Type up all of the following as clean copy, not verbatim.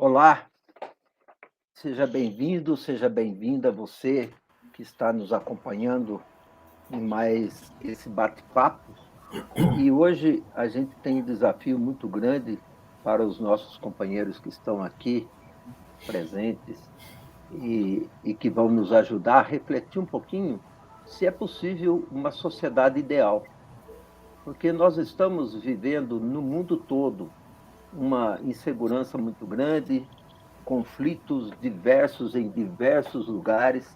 Olá, seja bem-vindo, seja bem-vinda você que está nos acompanhando em mais esse bate-papo. E hoje a gente tem um desafio muito grande para os nossos companheiros que estão aqui presentes e que vão nos ajudar a refletir um pouquinho se é possível uma sociedade ideal, porque nós estamos vivendo no mundo todo uma insegurança muito grande, conflitos diversos em diversos lugares,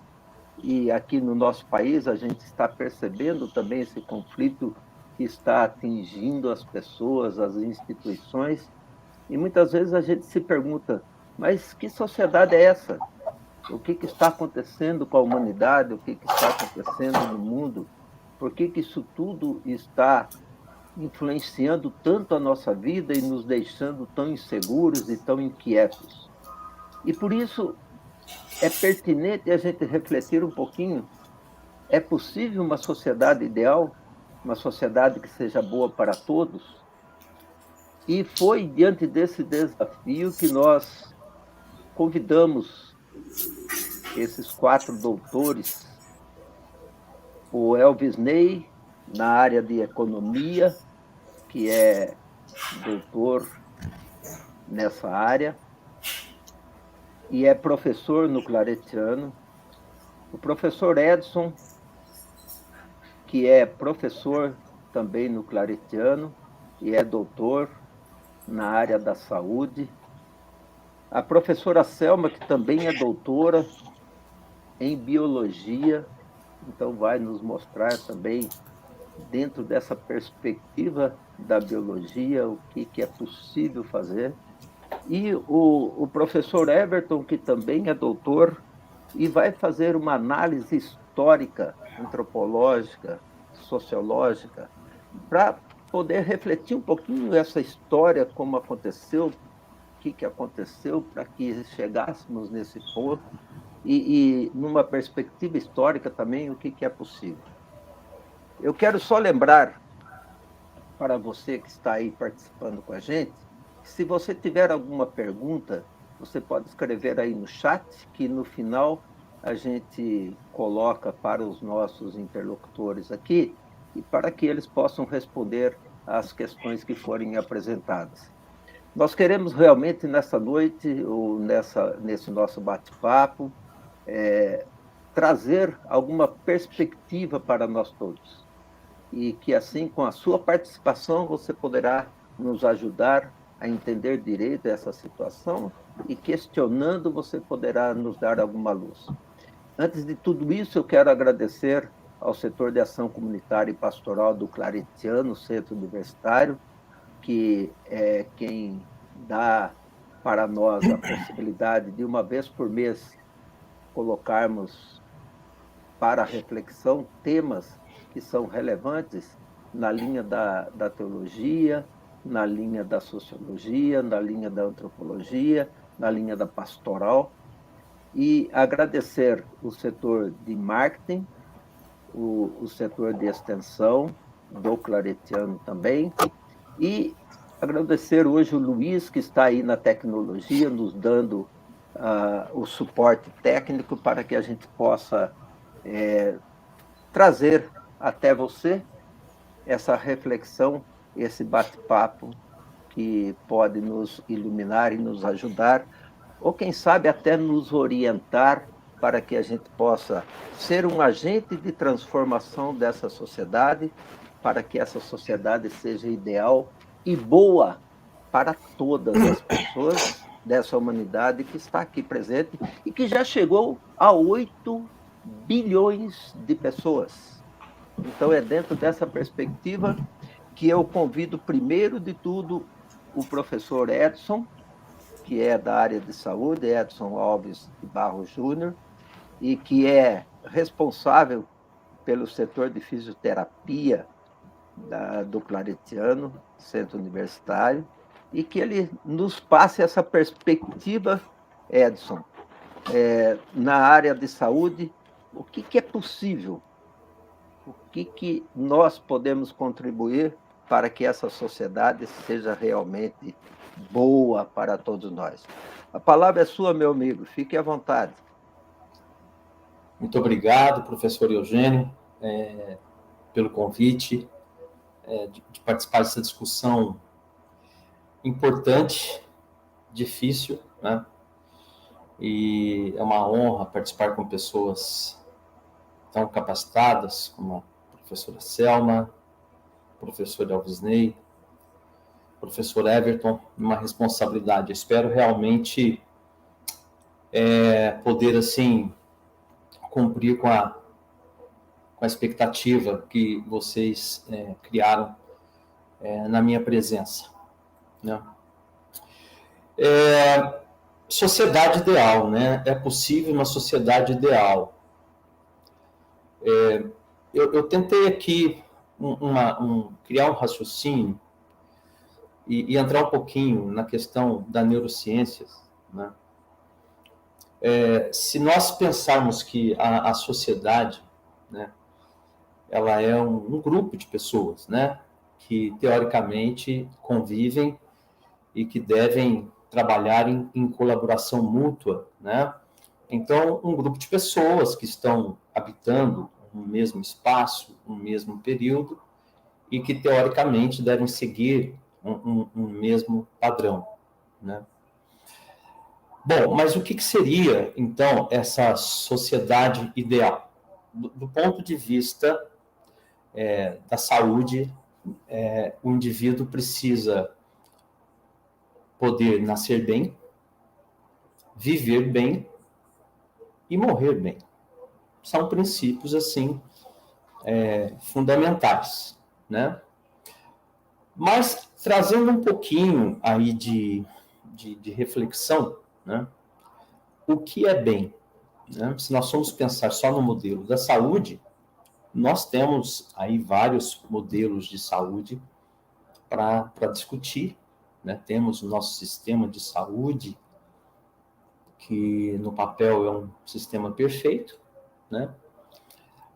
e aqui no nosso país a gente está percebendo também esse conflito que está atingindo as pessoas, as instituições, e muitas vezes a gente se pergunta, mas que sociedade é essa? O que está acontecendo com a humanidade? O que está acontecendo no mundo? Por que isso tudo está influenciando tanto a nossa vida e nos deixando tão inseguros e tão inquietos? E por isso é pertinente a gente refletir um pouquinho. É possível uma sociedade ideal, uma sociedade que seja boa para todos? E foi diante desse desafio que nós convidamos esses quatro doutores, o Elvis Ney, na área de economia, que é doutor nessa área, e é professor no Claretiano, o professor Edson, que é professor também no Claretiano e é doutor na área da saúde. A professora Selma, que também é doutora em biologia, então vai nos mostrar também, dentro dessa perspectiva da biologia, o que é possível fazer. E o professor Everton, que também é doutor, e vai fazer uma análise histórica, antropológica, sociológica, para poder refletir um pouquinho essa história, como aconteceu, o que aconteceu para que chegássemos nesse ponto, e numa perspectiva histórica também, o que é possível. Eu quero só lembrar para você que está aí participando com a gente, que se você tiver alguma pergunta, você pode escrever aí no chat, que no final a gente coloca para os nossos interlocutores aqui, e para que eles possam responder às questões que forem apresentadas. Nós queremos realmente nessa noite, ou nesse nosso bate-papo, trazer alguma perspectiva para nós todos. E que assim, com a sua participação, você poderá nos ajudar a entender direito essa situação e, questionando, você poderá nos dar alguma luz. Antes de tudo isso, eu quero agradecer ao setor de ação comunitária e pastoral do Claretiano Centro Universitário, que é quem dá para nós a possibilidade de, uma vez por mês, colocarmos para reflexão temas que são relevantes na linha da teologia, na linha da sociologia, na linha da antropologia, na linha da pastoral, e agradecer o setor de marketing, o setor de extensão, do Claretiano também, e agradecer hoje o Luiz, que está aí na tecnologia, nos dando o suporte técnico para que a gente possa trazer até você essa reflexão, esse bate-papo que pode nos iluminar e nos ajudar, ou quem sabe até nos orientar para que a gente possa ser um agente de transformação dessa sociedade, para que essa sociedade seja ideal e boa para todas as pessoas dessa humanidade que está aqui presente e que já chegou a 8 bilhões de pessoas. Então, é dentro dessa perspectiva que eu convido, primeiro de tudo, o professor Edson, que é da área de saúde, Edson Alves de Barros Júnior, e que é responsável pelo setor de fisioterapia do Claretiano, Centro Universitário, e que ele nos passe essa perspectiva, Edson, na área de saúde, o que é possível, o que nós podemos contribuir para que essa sociedade seja realmente boa para todos nós. A palavra é sua, meu amigo, fique à vontade. Muito obrigado, professor Eugênio, pelo convite de participar dessa discussão importante, difícil, né? E é uma honra participar com pessoas tão capacitadas como a professora Selma, o professor Elvisney, o professor Everton, uma responsabilidade. Eu espero realmente poder, assim, cumprir com a expectativa que vocês criaram na minha presença, né? Sociedade ideal, né? É possível uma sociedade ideal. Eu tentei aqui criar um raciocínio e entrar um pouquinho na questão da neurociências, né? Se nós pensarmos que a sociedade, né, ela é um grupo de pessoas, né, que teoricamente convivem e que devem trabalhar em colaboração mútua, né? Então, um grupo de pessoas que estão habitando um mesmo espaço, um mesmo período, e que, teoricamente, devem seguir um mesmo padrão, né? Bom, mas o que seria, então, essa sociedade ideal? Do ponto de vista da saúde, o indivíduo precisa poder nascer bem, viver bem e morrer bem. São princípios, assim, fundamentais, né? Mas, trazendo um pouquinho aí de reflexão, né? O que é bem? Né? Se nós formos pensar só no modelo da saúde, nós temos aí vários modelos de saúde para discutir, né? Temos o nosso sistema de saúde, que no papel é um sistema perfeito, né?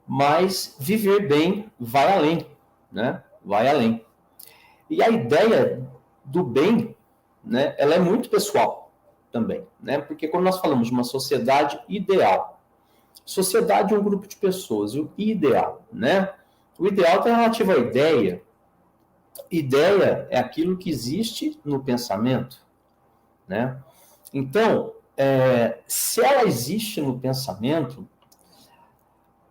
Mas viver bem vai além, né? Vai além. E a ideia do bem, né, ela é muito pessoal também, né? Porque quando nós falamos de uma sociedade ideal, sociedade é um grupo de pessoas, e o ideal, né? O ideal está relativo à ideia. Ideia é aquilo que existe no pensamento, né? Então, se ela existe no pensamento,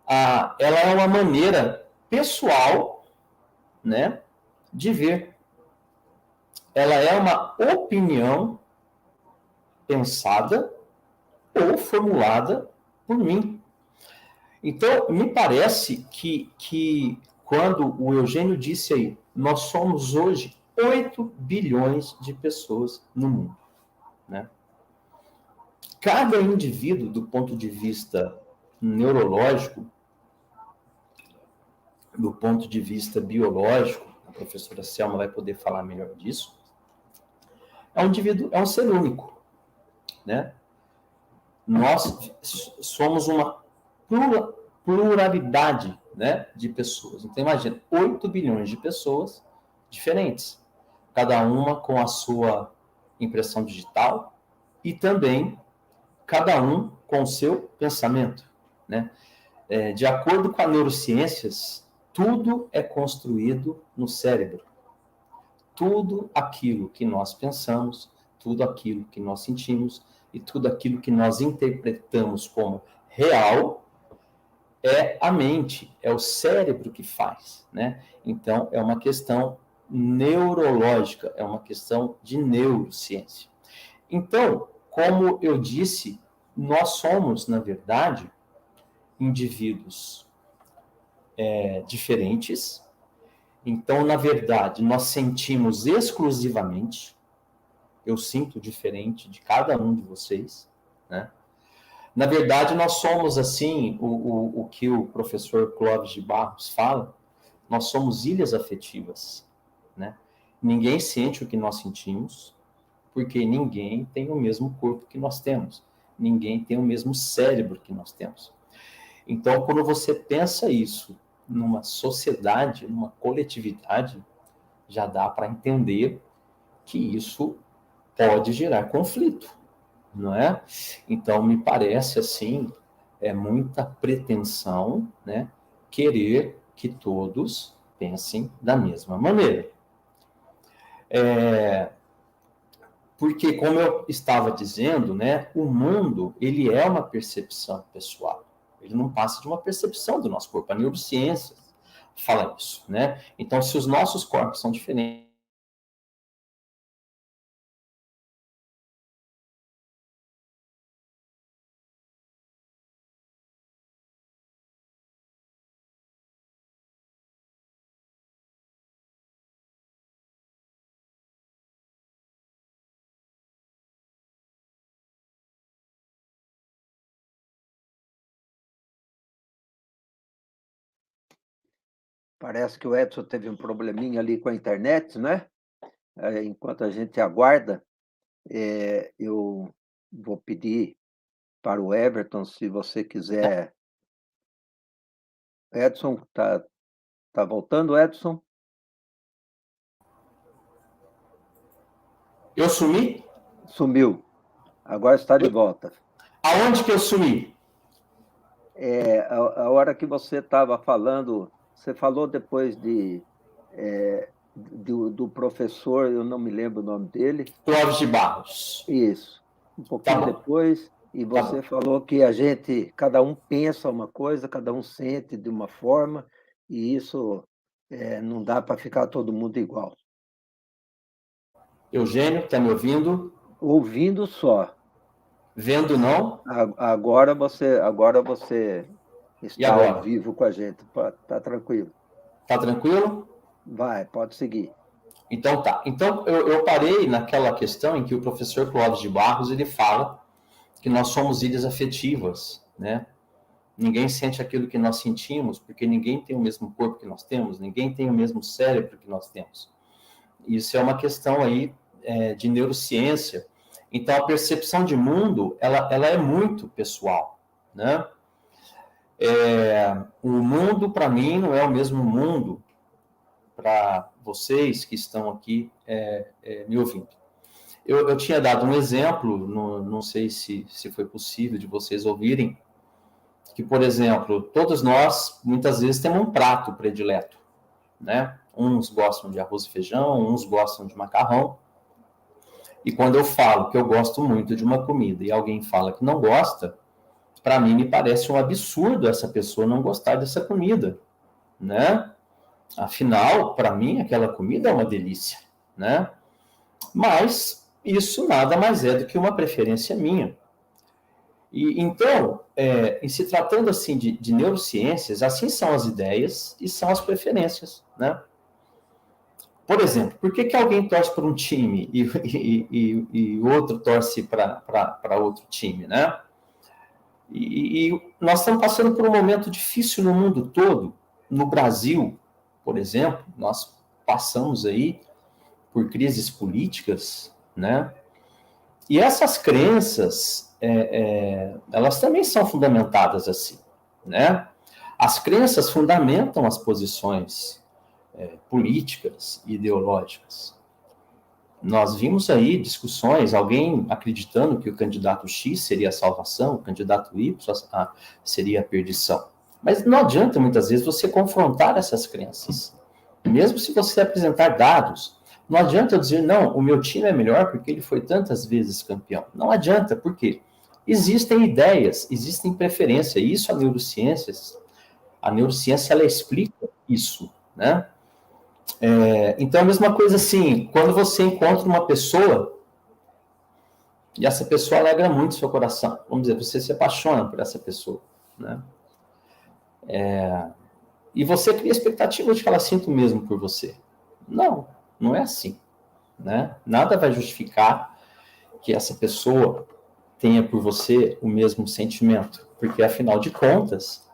ela é uma maneira pessoal, né, de ver. Ela é uma opinião pensada ou formulada por mim. Então, me parece que quando o Eugênio disse aí, nós somos hoje 8 bilhões de pessoas no mundo, né? Cada indivíduo, do ponto de vista neurológico, do ponto de vista biológico, a professora Selma vai poder falar melhor disso, é um indivíduo, é um ser único, né? Nós somos uma pluralidade, né, de pessoas. Então, imagina, 8 bilhões de pessoas diferentes, cada uma com a sua impressão digital e também cada um com o seu pensamento, né? De acordo com as neurociências, tudo é construído no cérebro. Tudo aquilo que nós pensamos, tudo aquilo que nós sentimos e tudo aquilo que nós interpretamos como real é a mente, é o cérebro que faz, né? Então, é uma questão neurológica, é uma questão de neurociência. Então, como eu disse, nós somos, na verdade, indivíduos diferentes. Então, na verdade, nós sentimos exclusivamente, eu sinto diferente de cada um de vocês, né? Na verdade, nós somos, assim, o que o professor Clóvis de Barros fala, nós somos ilhas afetivas, né? Ninguém sente o que nós sentimos, porque ninguém tem o mesmo corpo que nós temos, ninguém tem o mesmo cérebro que nós temos. Então, quando você pensa isso numa sociedade, numa coletividade, já dá para entender que isso pode gerar conflito, não é? Então, me parece, assim, muita pretensão, né, querer que todos pensem da mesma maneira. Porque, como eu estava dizendo, né, o mundo, ele é uma percepção pessoal. Ele não passa de uma percepção do nosso corpo. A neurociência fala isso, né? Então, se os nossos corpos são diferentes, Parece que o Edson teve um probleminha ali com a internet, né? Enquanto a gente aguarda, eu vou pedir para o Everton, se você quiser. Edson, tá voltando, Edson? eu sumi? Sumiu. Agora está de volta. Aonde que eu sumi? A hora que você estava falando, você falou depois do professor, eu não me lembro o nome dele. Clóvis de Barros. Isso. Um Tá pouquinho bom, depois, e tá você bom. falou que cada um pensa uma coisa, cada um sente de uma forma, e isso não dá para ficar todo mundo igual. Eugênio, tá me ouvindo? Ouvindo só. Vendo não? Agora você E está ao agora? vivo com a gente. Tá tranquilo. Tá tranquilo? Vai, pode seguir. Então tá. Então eu parei naquela questão em que o professor Clóvis de Barros ele fala que nós somos ilhas afetivas, né? Ninguém sente aquilo que nós sentimos, porque ninguém tem o mesmo corpo que nós temos, ninguém tem o mesmo cérebro que nós temos. Isso é uma questão aí de neurociência. Então a percepção de mundo ela é muito pessoal, né? O mundo para mim não é o mesmo mundo para vocês que estão aqui me ouvindo. Eu tinha dado um exemplo, não sei se foi possível de vocês ouvirem, que, por exemplo, todos nós, muitas vezes, temos um prato predileto, né? Uns gostam de arroz e feijão, uns gostam de macarrão. E quando eu falo que eu gosto muito de uma comida e alguém fala que não gosta, para mim me parece um absurdo essa pessoa não gostar dessa comida, né? Afinal, para mim, aquela comida é uma delícia, né? Mas isso nada mais é do que uma preferência minha. E então, em se tratando assim de neurociências, assim são as ideias e são as preferências, né? Por exemplo, por que alguém torce para um time e o outro torce para outro time, né? E nós estamos passando por um momento difícil no mundo todo. No Brasil, por exemplo, nós passamos aí por crises políticas, né? E essas crenças, elas também são fundamentadas assim, né? As crenças fundamentam as posições políticas e ideológicas. Nós vimos aí discussões, alguém acreditando que o candidato X seria a salvação, o candidato Y seria a perdição. Mas não adianta, muitas vezes, você confrontar essas crenças. Mesmo se você apresentar dados, não adianta eu dizer, não, o meu time é melhor porque ele foi tantas vezes campeão. Não adianta, por quê? Existem ideias, existem preferências, e isso a neurociência ela explica isso, né? Então, a mesma coisa assim, quando você encontra uma pessoa e essa pessoa alegra muito o seu coração, vamos dizer, você se apaixona por essa pessoa, né? E você cria expectativa de que ela sinta o mesmo por você. Não, não é assim, né? Nada vai justificar que essa pessoa tenha por você o mesmo sentimento, porque afinal de contas,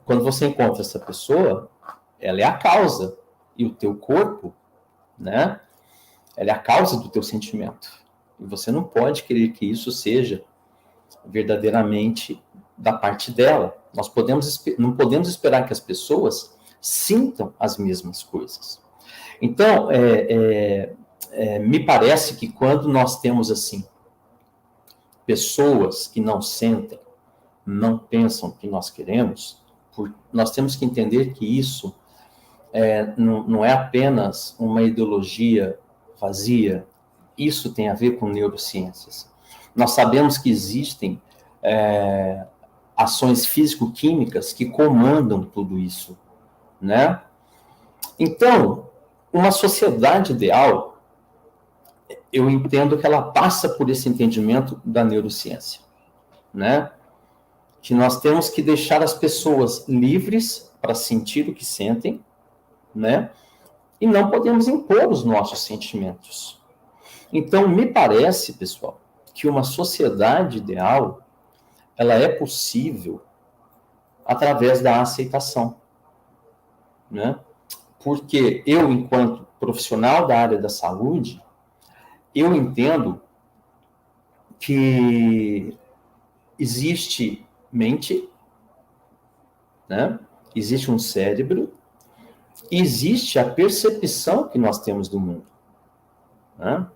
quando você encontra essa pessoa, ela é a causa, e o teu corpo, né? Ela é a causa do teu sentimento. E você não pode querer que isso seja verdadeiramente da parte dela. Não podemos esperar que as pessoas sintam as mesmas coisas. Então, me parece que quando nós temos, assim, pessoas que não sentem, não pensam o que nós queremos, nós temos que entender que isso não é apenas uma ideologia vazia, isso tem a ver com neurociências. Nós sabemos que existem ações físico-químicas que comandam tudo isso, né? Então, uma sociedade ideal, eu entendo que ela passa por esse entendimento da neurociência, né? Que nós temos que deixar as pessoas livres para sentir o que sentem, né? E não podemos impor os nossos sentimentos. Então, me parece, pessoal, que uma sociedade ideal, ela é possível através da aceitação, né? Porque eu, enquanto profissional da área da saúde, eu entendo que existe mente, né? Existe um cérebro, e existe a percepção que nós temos do mundo, né?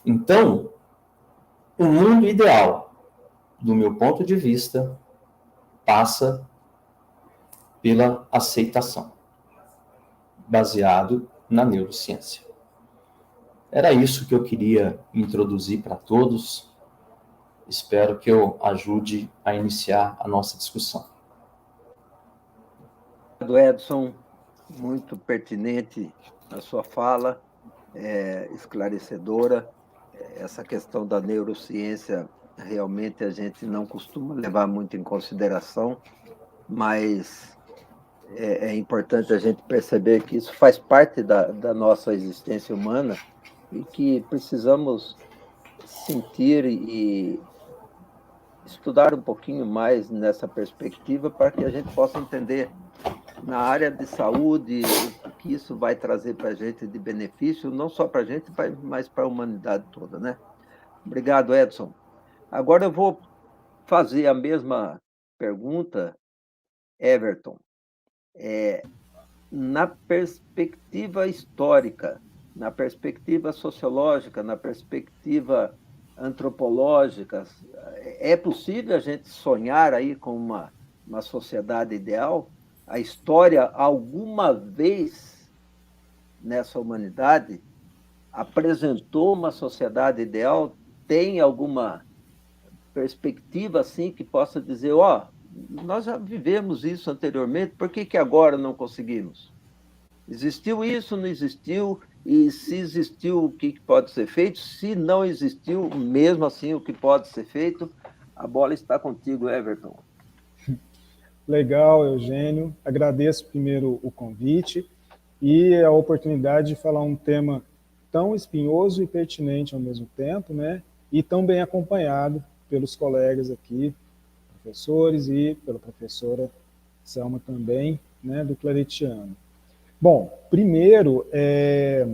Então, o mundo ideal, do meu ponto de vista, passa pela aceitação, baseado na neurociência. Era isso que eu queria introduzir para todos. Espero que eu ajude a iniciar a nossa discussão. Edson, muito pertinente a sua fala, esclarecedora. Essa questão da neurociência, realmente a gente não costuma levar muito em consideração, mas é importante a gente perceber que isso faz parte da nossa existência humana e que precisamos sentir e estudar um pouquinho mais nessa perspectiva para que a gente possa entender na área de saúde o que isso vai trazer para a gente de benefício, não só para a gente, mas para a humanidade toda, né? Obrigado, Edson. Agora eu vou fazer a mesma pergunta, Everton. Na perspectiva histórica, na perspectiva sociológica, na perspectiva antropológica, é possível a gente sonhar aí com uma sociedade ideal? A história, alguma vez nessa humanidade, apresentou uma sociedade ideal? Tem alguma perspectiva assim que possa dizer, nós já vivemos isso anteriormente, por que agora não conseguimos? Existiu isso, não existiu? E se existiu, o que pode ser feito? Se não existiu, mesmo assim, o que pode ser feito? A bola está contigo, Everton. Legal, Eugênio. Agradeço primeiro o convite e a oportunidade de falar um tema tão espinhoso e pertinente ao mesmo tempo, né? E tão bem acompanhado pelos colegas aqui, professores, e pela professora Selma também, né, do Claretiano. Bom, primeiro, é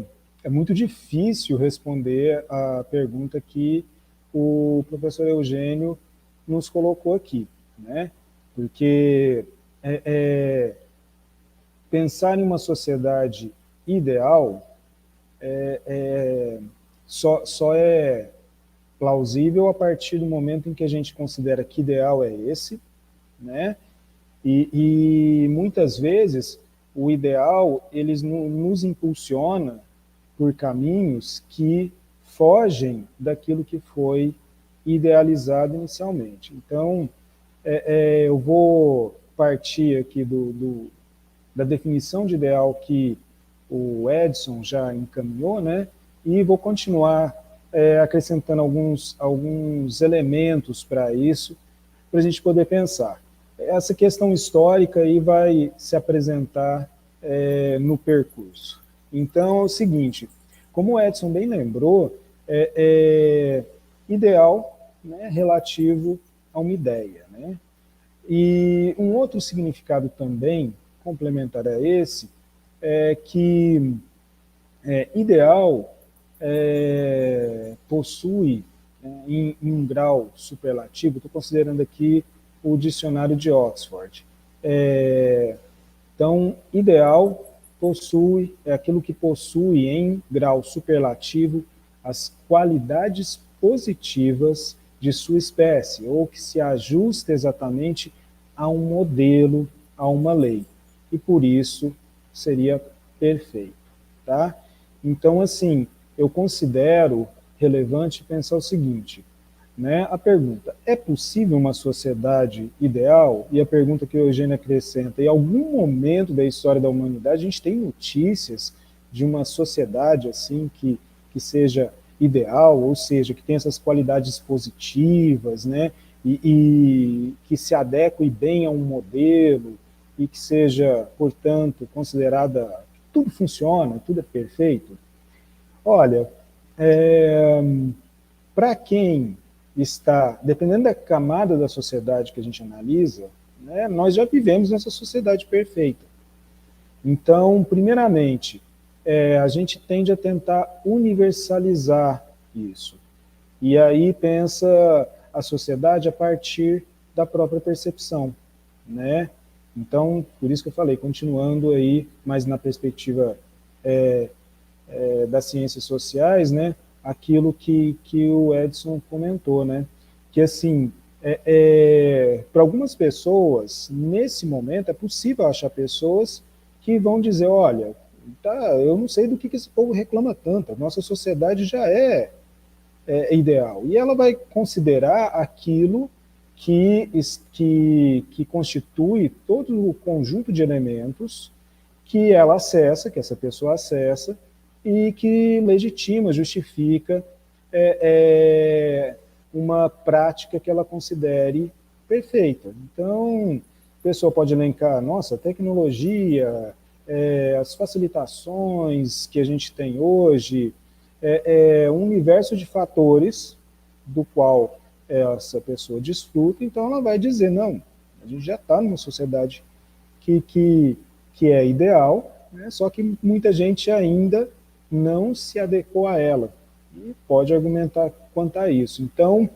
muito difícil responder a pergunta que o professor Eugênio nos colocou aqui, né? Porque pensar em uma sociedade ideal só é plausível a partir do momento em que a gente considera que ideal é esse, né? E muitas vezes o ideal nos impulsiona por caminhos que fogem daquilo que foi idealizado inicialmente. Então, eu vou partir aqui da definição de ideal que o Edson já encaminhou, né? E vou continuar acrescentando alguns elementos para isso, para a gente poder pensar. Essa questão histórica aí vai se apresentar no percurso. Então, é o seguinte, como o Edson bem lembrou, ideal, né, relativo a uma ideia, né? E um outro significado também, complementar a esse, é que ideal possui, em um grau superlativo, estou considerando aqui o dicionário de Oxford. Então, ideal é aquilo que possui em grau superlativo as qualidades positivas de sua espécie, ou que se ajusta exatamente a um modelo, a uma lei. E por isso seria perfeito, tá? Então, assim, eu considero relevante pensar o seguinte, né? A pergunta, é possível uma sociedade ideal? E a pergunta que o Eugênio acrescenta, em algum momento da história da humanidade, a gente tem notícias de uma sociedade assim que seja ideal, ou seja, que tem essas qualidades positivas, né? E que se adeque bem a um modelo e que seja, portanto, considerada que tudo funciona, tudo é perfeito? Olha, para quem está, dependendo da camada da sociedade que a gente analisa, né, nós já vivemos nessa sociedade perfeita. Então, primeiramente, a gente tende a tentar universalizar isso. E aí pensa a sociedade a partir da própria percepção, né? Então, por isso que eu falei, continuando aí, mas na perspectiva das ciências sociais, né? Aquilo que o Edson comentou, né? Que assim, para algumas pessoas, nesse momento, é possível achar pessoas que vão dizer, olha, tá, eu não sei do que esse povo reclama tanto, a nossa sociedade já é ideal. E ela vai considerar aquilo que constitui todo o conjunto de elementos que ela acessa, que essa pessoa acessa, e que legitima, justifica uma prática que ela considere perfeita. Então, a pessoa pode elencar, nossa, a tecnologia, as facilitações que a gente tem hoje, um universo de fatores do qual essa pessoa desfruta, então ela vai dizer, não, a gente já está numa sociedade que é ideal, né, só que muita gente ainda não se adequou a ela, e pode argumentar quanto a isso. Então,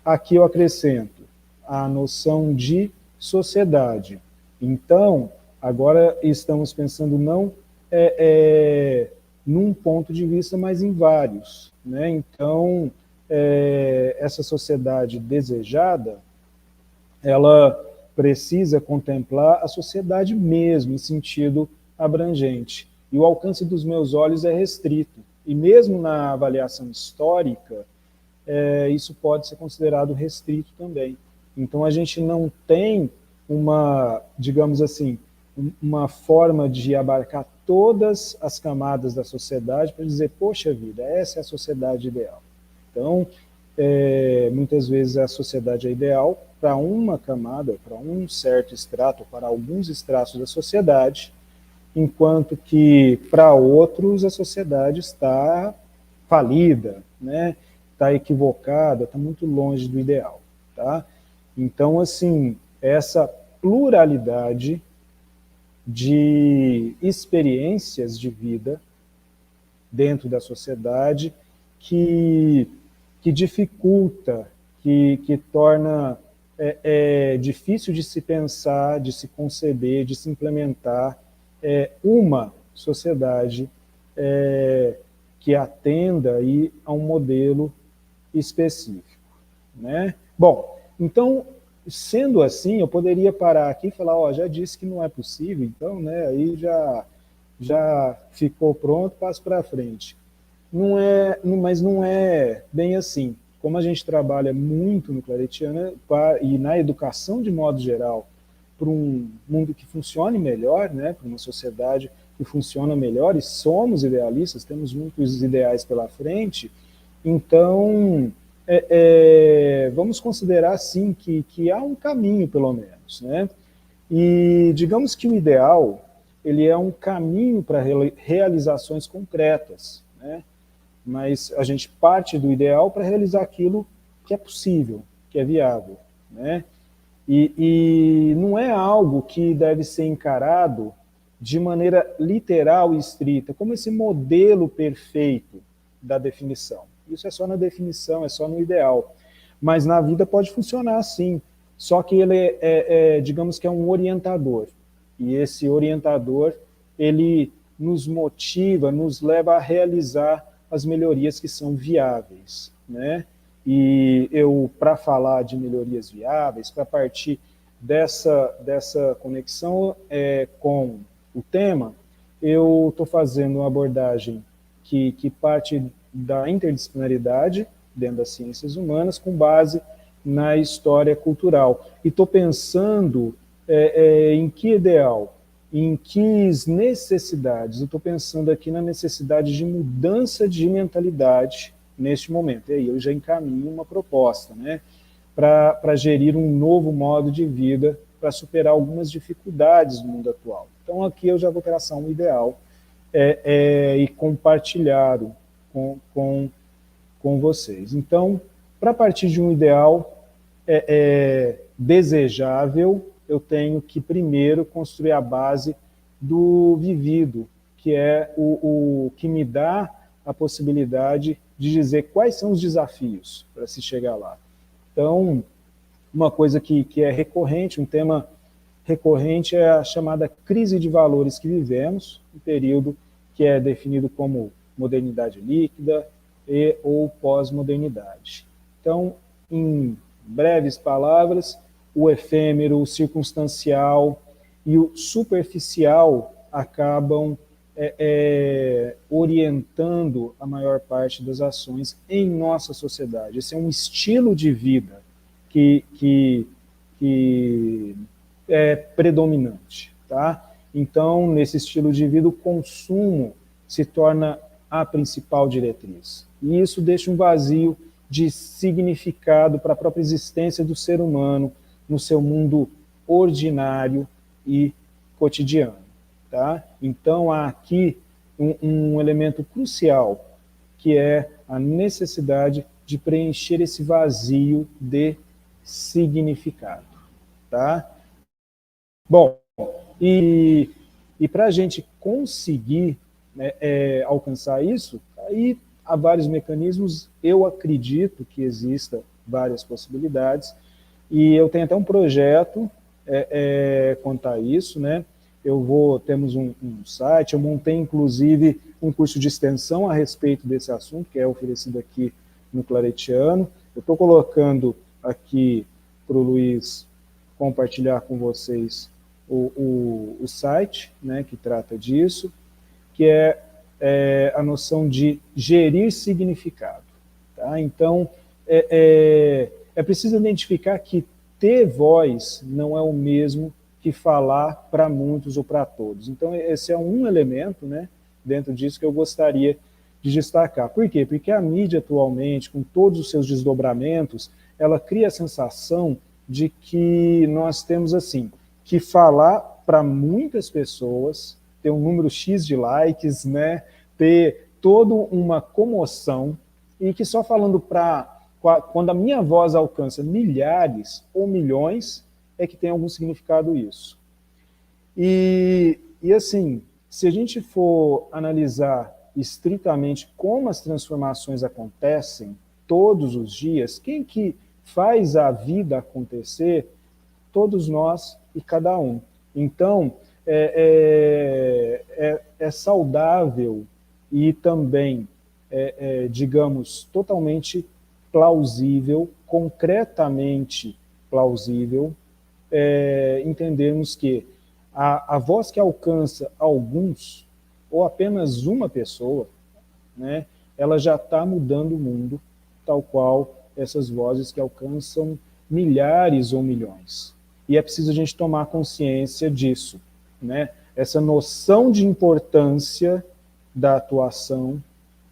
aqui eu acrescento a noção de sociedade. Então, agora estamos pensando não num ponto de vista, mas em vários, né? Então, essa sociedade desejada, ela precisa contemplar a sociedade mesmo, em sentido abrangente. E o alcance dos meus olhos é restrito. E mesmo na avaliação histórica, isso pode ser considerado restrito também. Então, a gente não tem uma, digamos assim, uma forma de abarcar todas as camadas da sociedade para dizer, poxa vida, essa é a sociedade ideal. Então, muitas vezes a sociedade é ideal para uma camada, para um certo extrato, para alguns estratos da sociedade, enquanto que para outros a sociedade está falida, né? Está equivocada, está muito longe do ideal. Tá? Então, assim, essa pluralidade de experiências de vida dentro da sociedade que dificulta, que torna difícil de se pensar, de se conceber, de se implementar uma sociedade que atenda aí a um modelo específico, né? Bom, então, sendo assim, eu poderia parar aqui e falar, ó, já disse que não é possível, então, né, aí já ficou pronto, passo para frente. Mas não é bem assim. Como a gente trabalha muito no Claretiana e na educação de modo geral, para um mundo que funcione melhor, né, para uma sociedade que funciona melhor, e somos idealistas, temos muitos ideais pela frente, então vamos considerar sim que há um caminho, pelo menos, né? E digamos que o ideal ele é um caminho para realizações concretas, né? Mas a gente parte do ideal para realizar aquilo que é possível, que é viável, né? E não é algo que deve ser encarado de maneira literal e estrita, como esse modelo perfeito da definição. Isso é só na definição, é só no ideal. Mas na vida pode funcionar assim, só que ele digamos que é um orientador. E esse orientador, ele nos motiva, nos leva a realizar as melhorias que são viáveis, né? E eu, para falar de melhorias viáveis, para partir dessa conexão com o tema, eu estou fazendo uma abordagem que parte da interdisciplinaridade dentro das ciências humanas, com base na história cultural. E estou pensando em que ideal, em que necessidades. Eu estou pensando aqui na necessidade de mudança de mentalidade neste momento. E aí eu já encaminho uma proposta, né, para gerir um novo modo de vida, para superar algumas dificuldades do mundo atual. Então aqui eu já vou traçar um ideal e compartilhar com vocês. Então, para partir de um ideal desejável, eu tenho que primeiro construir a base do vivido, que é o que me dá a possibilidade de dizer quais são os desafios para se chegar lá. Então, uma coisa que é recorrente, um tema recorrente é a chamada crise de valores que vivemos, um período que é definido como modernidade líquida ou pós-modernidade. Então, em breves palavras, o efêmero, o circunstancial e o superficial acabam orientando a maior parte das ações em nossa sociedade. Esse é um estilo de vida que é predominante, tá? Então, nesse estilo de vida, o consumo se torna a principal diretriz. E isso deixa um vazio de significado para a própria existência do ser humano no seu mundo ordinário e cotidiano, tá? Então, há aqui um elemento crucial, que é a necessidade de preencher esse vazio de significado, tá? Bom, e para a gente conseguir alcançar isso, aí há vários mecanismos, eu acredito que exista várias possibilidades, e eu tenho até um projeto quanto a isso, né? Temos um site, eu montei inclusive um curso de extensão a respeito desse assunto, que é oferecido aqui no Claretiano. Eu estou colocando aqui para o Luiz compartilhar com vocês o site, né, que trata disso, que é a noção de gerir significado. Tá? Então, é preciso identificar que ter voz não é o mesmo que falar para muitos ou para todos. Então, esse é um elemento, né, dentro disso que eu gostaria de destacar. Por quê? Porque a mídia atualmente, com todos os seus desdobramentos, ela cria a sensação de que nós temos, assim, que falar para muitas pessoas, ter um número X de likes, né, ter toda uma comoção, e que só falando quando a minha voz alcança milhares ou milhões, é que tem algum significado isso. E assim, se a gente for analisar estritamente como as transformações acontecem todos os dias, quem que faz a vida acontecer? Todos nós e cada um. Então, é saudável e também, digamos, totalmente plausível, concretamente plausível, entendermos que a voz que alcança alguns, ou apenas uma pessoa, né, ela já está mudando o mundo, tal qual essas vozes que alcançam milhares ou milhões. E é preciso a gente tomar consciência disso, né? Essa noção de importância da atuação,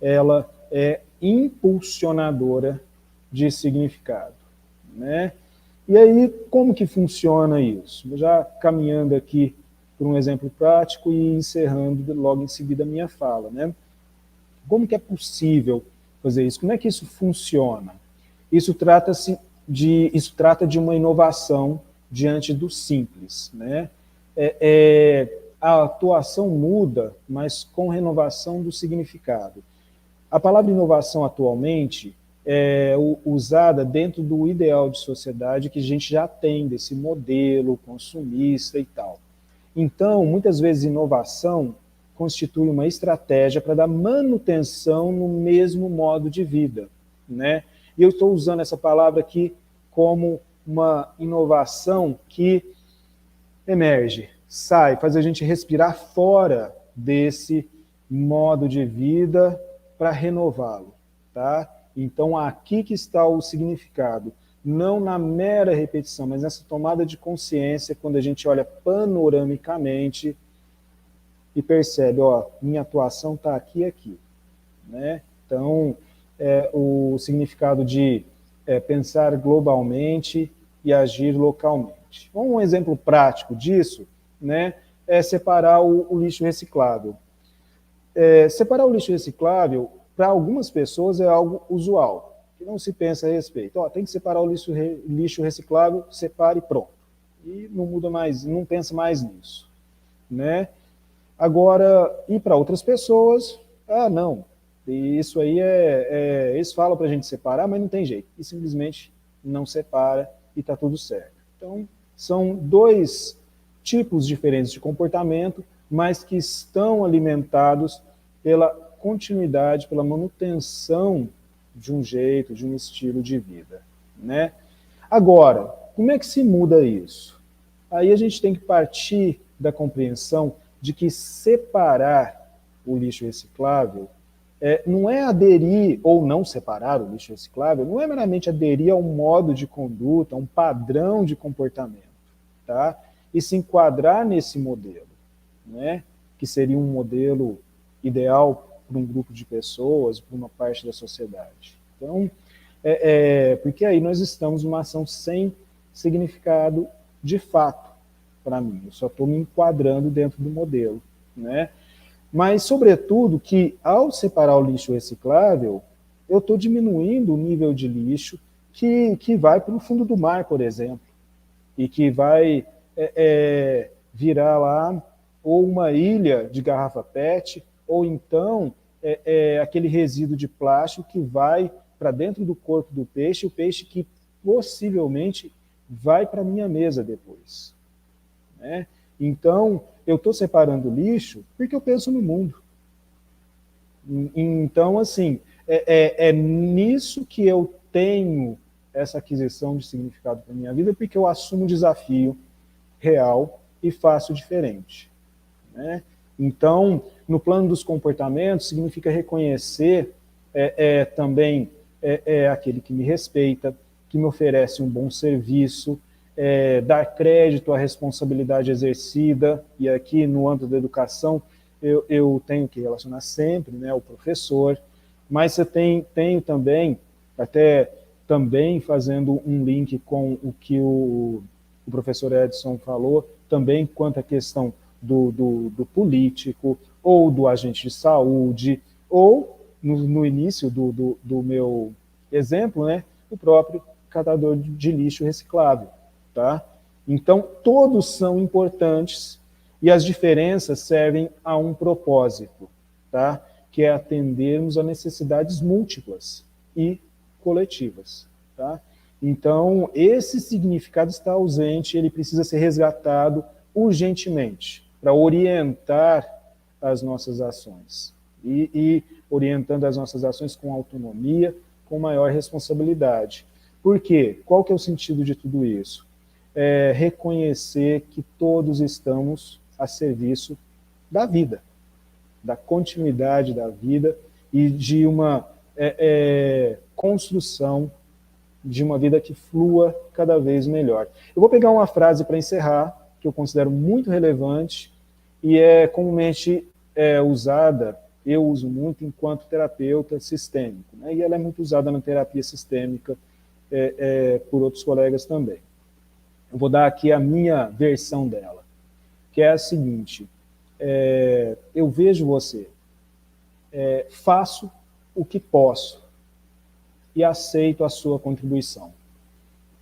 ela é impulsionadora de significado, né? E aí, como que funciona isso? Já caminhando aqui por um exemplo prático e encerrando logo em seguida a minha fala, né? Como que é possível fazer isso? Como é que isso funciona? Isso trata de uma inovação diante do simples, né? A atuação muda, mas com renovação do significado. A palavra inovação atualmente é usada dentro do ideal de sociedade que a gente já tem, desse modelo consumista e tal. Então, muitas vezes inovação constitui uma estratégia para dar manutenção no mesmo modo de vida, né? E eu estou usando essa palavra aqui como uma inovação que emerge, sai, faz a gente respirar fora desse modo de vida para renová-lo, tá? Então, aqui que está o significado, não na mera repetição, mas nessa tomada de consciência, quando a gente olha panoramicamente e percebe, ó, minha atuação está aqui e aqui, né? Então, o significado de pensar globalmente e agir localmente. Um exemplo prático disso, né, é separar o lixo reciclável. Separar o lixo reciclável, para algumas pessoas, é algo usual, que não se pensa a respeito. Ó, tem que separar o lixo reciclável, separe e pronto. E não muda mais, não pensa mais nisso, né? Agora, e para outras pessoas, não, isso aí eles falam para a gente separar, mas não tem jeito, e simplesmente não separa e está tudo certo. Então, são dois tipos diferentes de comportamento, mas que estão alimentados pela continuidade, pela manutenção de um jeito, de um estilo de vida, né? Agora, como é que se muda isso? Aí a gente tem que partir da compreensão de que separar o lixo reciclável não é aderir ou não separar o lixo reciclável, não é meramente aderir a um modo de conduta, a um padrão de comportamento, tá? E se enquadrar nesse modelo, né? Que seria um modelo ideal para um grupo de pessoas, para uma parte da sociedade. Então, porque aí nós estamos numa ação sem significado de fato para mim. Eu só estou me enquadrando dentro do modelo, né? Mas, sobretudo, que ao separar o lixo reciclável, eu estou diminuindo o nível de lixo que vai para o fundo do mar, por exemplo, e que vai virar lá ou uma ilha de garrafa PET, ou então aquele resíduo de plástico que vai para dentro do corpo do peixe, o peixe que possivelmente vai para a minha mesa depois, né? Então, eu estou separando lixo porque eu penso no mundo. Então, assim, é nisso que eu tenho essa aquisição de significado para a minha vida, porque eu assumo um desafio real e faço diferente, né? Então, no plano dos comportamentos, significa reconhecer também aquele que me respeita, que me oferece um bom serviço, dar crédito à responsabilidade exercida, e aqui no âmbito da educação eu tenho que relacionar sempre, né, o professor, mas eu tenho também, até também fazendo um link com o que o professor Edson falou, também quanto à questão do político, ou do agente de saúde, ou, no início do meu exemplo, né, o próprio catador de lixo reciclável. Tá? Então, todos são importantes e as diferenças servem a um propósito, tá? Que é atendermos a necessidades múltiplas e coletivas. Tá? Então, esse significado está ausente, ele precisa ser resgatado urgentemente para orientar as nossas ações. E orientando as nossas ações com autonomia, com maior responsabilidade. Por quê? Qual que é o sentido de tudo isso? Reconhecer que todos estamos a serviço da vida, da continuidade da vida e de uma construção de uma vida que flua cada vez melhor. Eu vou pegar uma frase para encerrar, que eu considero muito relevante e é comumente usada, eu uso muito enquanto terapeuta sistêmico, né? E ela é muito usada na terapia sistêmica por outros colegas também. Eu vou dar aqui a minha versão dela, que é a seguinte: eu vejo você, faço o que posso e aceito a sua contribuição,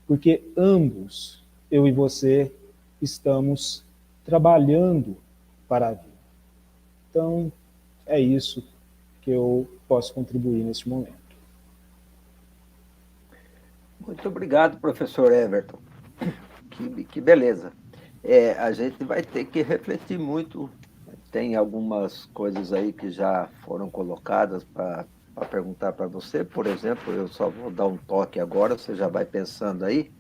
porque ambos, eu e você, estamos trabalhando para a vida. Então, é isso que eu posso contribuir neste momento. Muito obrigado, professor Everton. Que beleza. A gente vai ter que refletir muito tem algumas coisas aí que já foram colocadas para perguntar para você. Por exemplo, eu só vou dar um toque agora, você já vai pensando aí.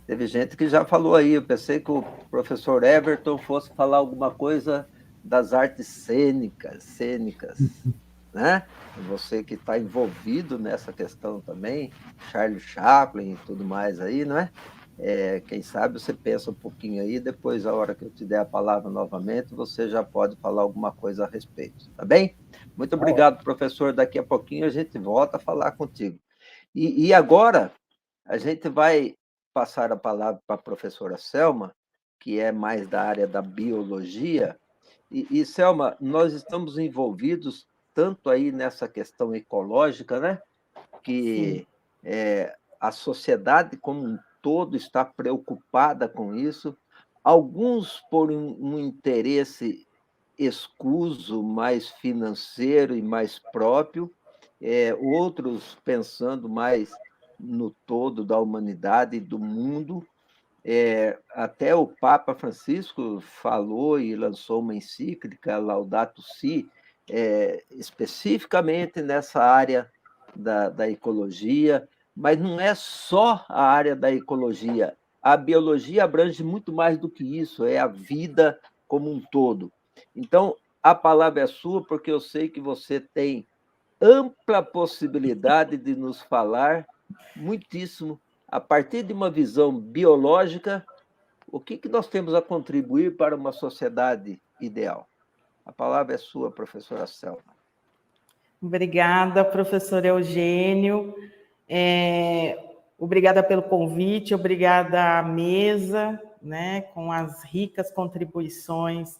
Teve gente que já falou aí, eu pensei que o professor Everton fosse falar alguma coisa das artes cênicas, né? Você que está envolvido nessa questão também, Charles Chaplin e tudo mais aí, não é? Quem sabe você pensa um pouquinho aí, depois, a hora que eu te der a palavra novamente, você já pode falar alguma coisa a respeito, tá bem? Muito obrigado, professor. Daqui a pouquinho a gente volta a falar contigo. E agora, a gente vai passar a palavra para a professora Selma, que é mais da área da biologia. E Selma, nós estamos envolvidos tanto aí nessa questão ecológica, né? Que a sociedade como um todo está preocupada com isso, alguns por um interesse escuso, mais financeiro e mais próprio, outros pensando mais no todo da humanidade e do mundo. Até o Papa Francisco falou e lançou uma encíclica, Laudato Si, especificamente nessa área da ecologia, mas não é só a área da ecologia. A biologia abrange muito mais do que isso, é a vida como um todo. Então, a palavra é sua, porque eu sei que você tem ampla possibilidade de nos falar muitíssimo, a partir de uma visão biológica, o que nós temos a contribuir para uma sociedade ideal. A palavra é sua, professora Selma. Obrigada, professor Eugênio. Obrigada pelo convite, obrigada à mesa, né, com as ricas contribuições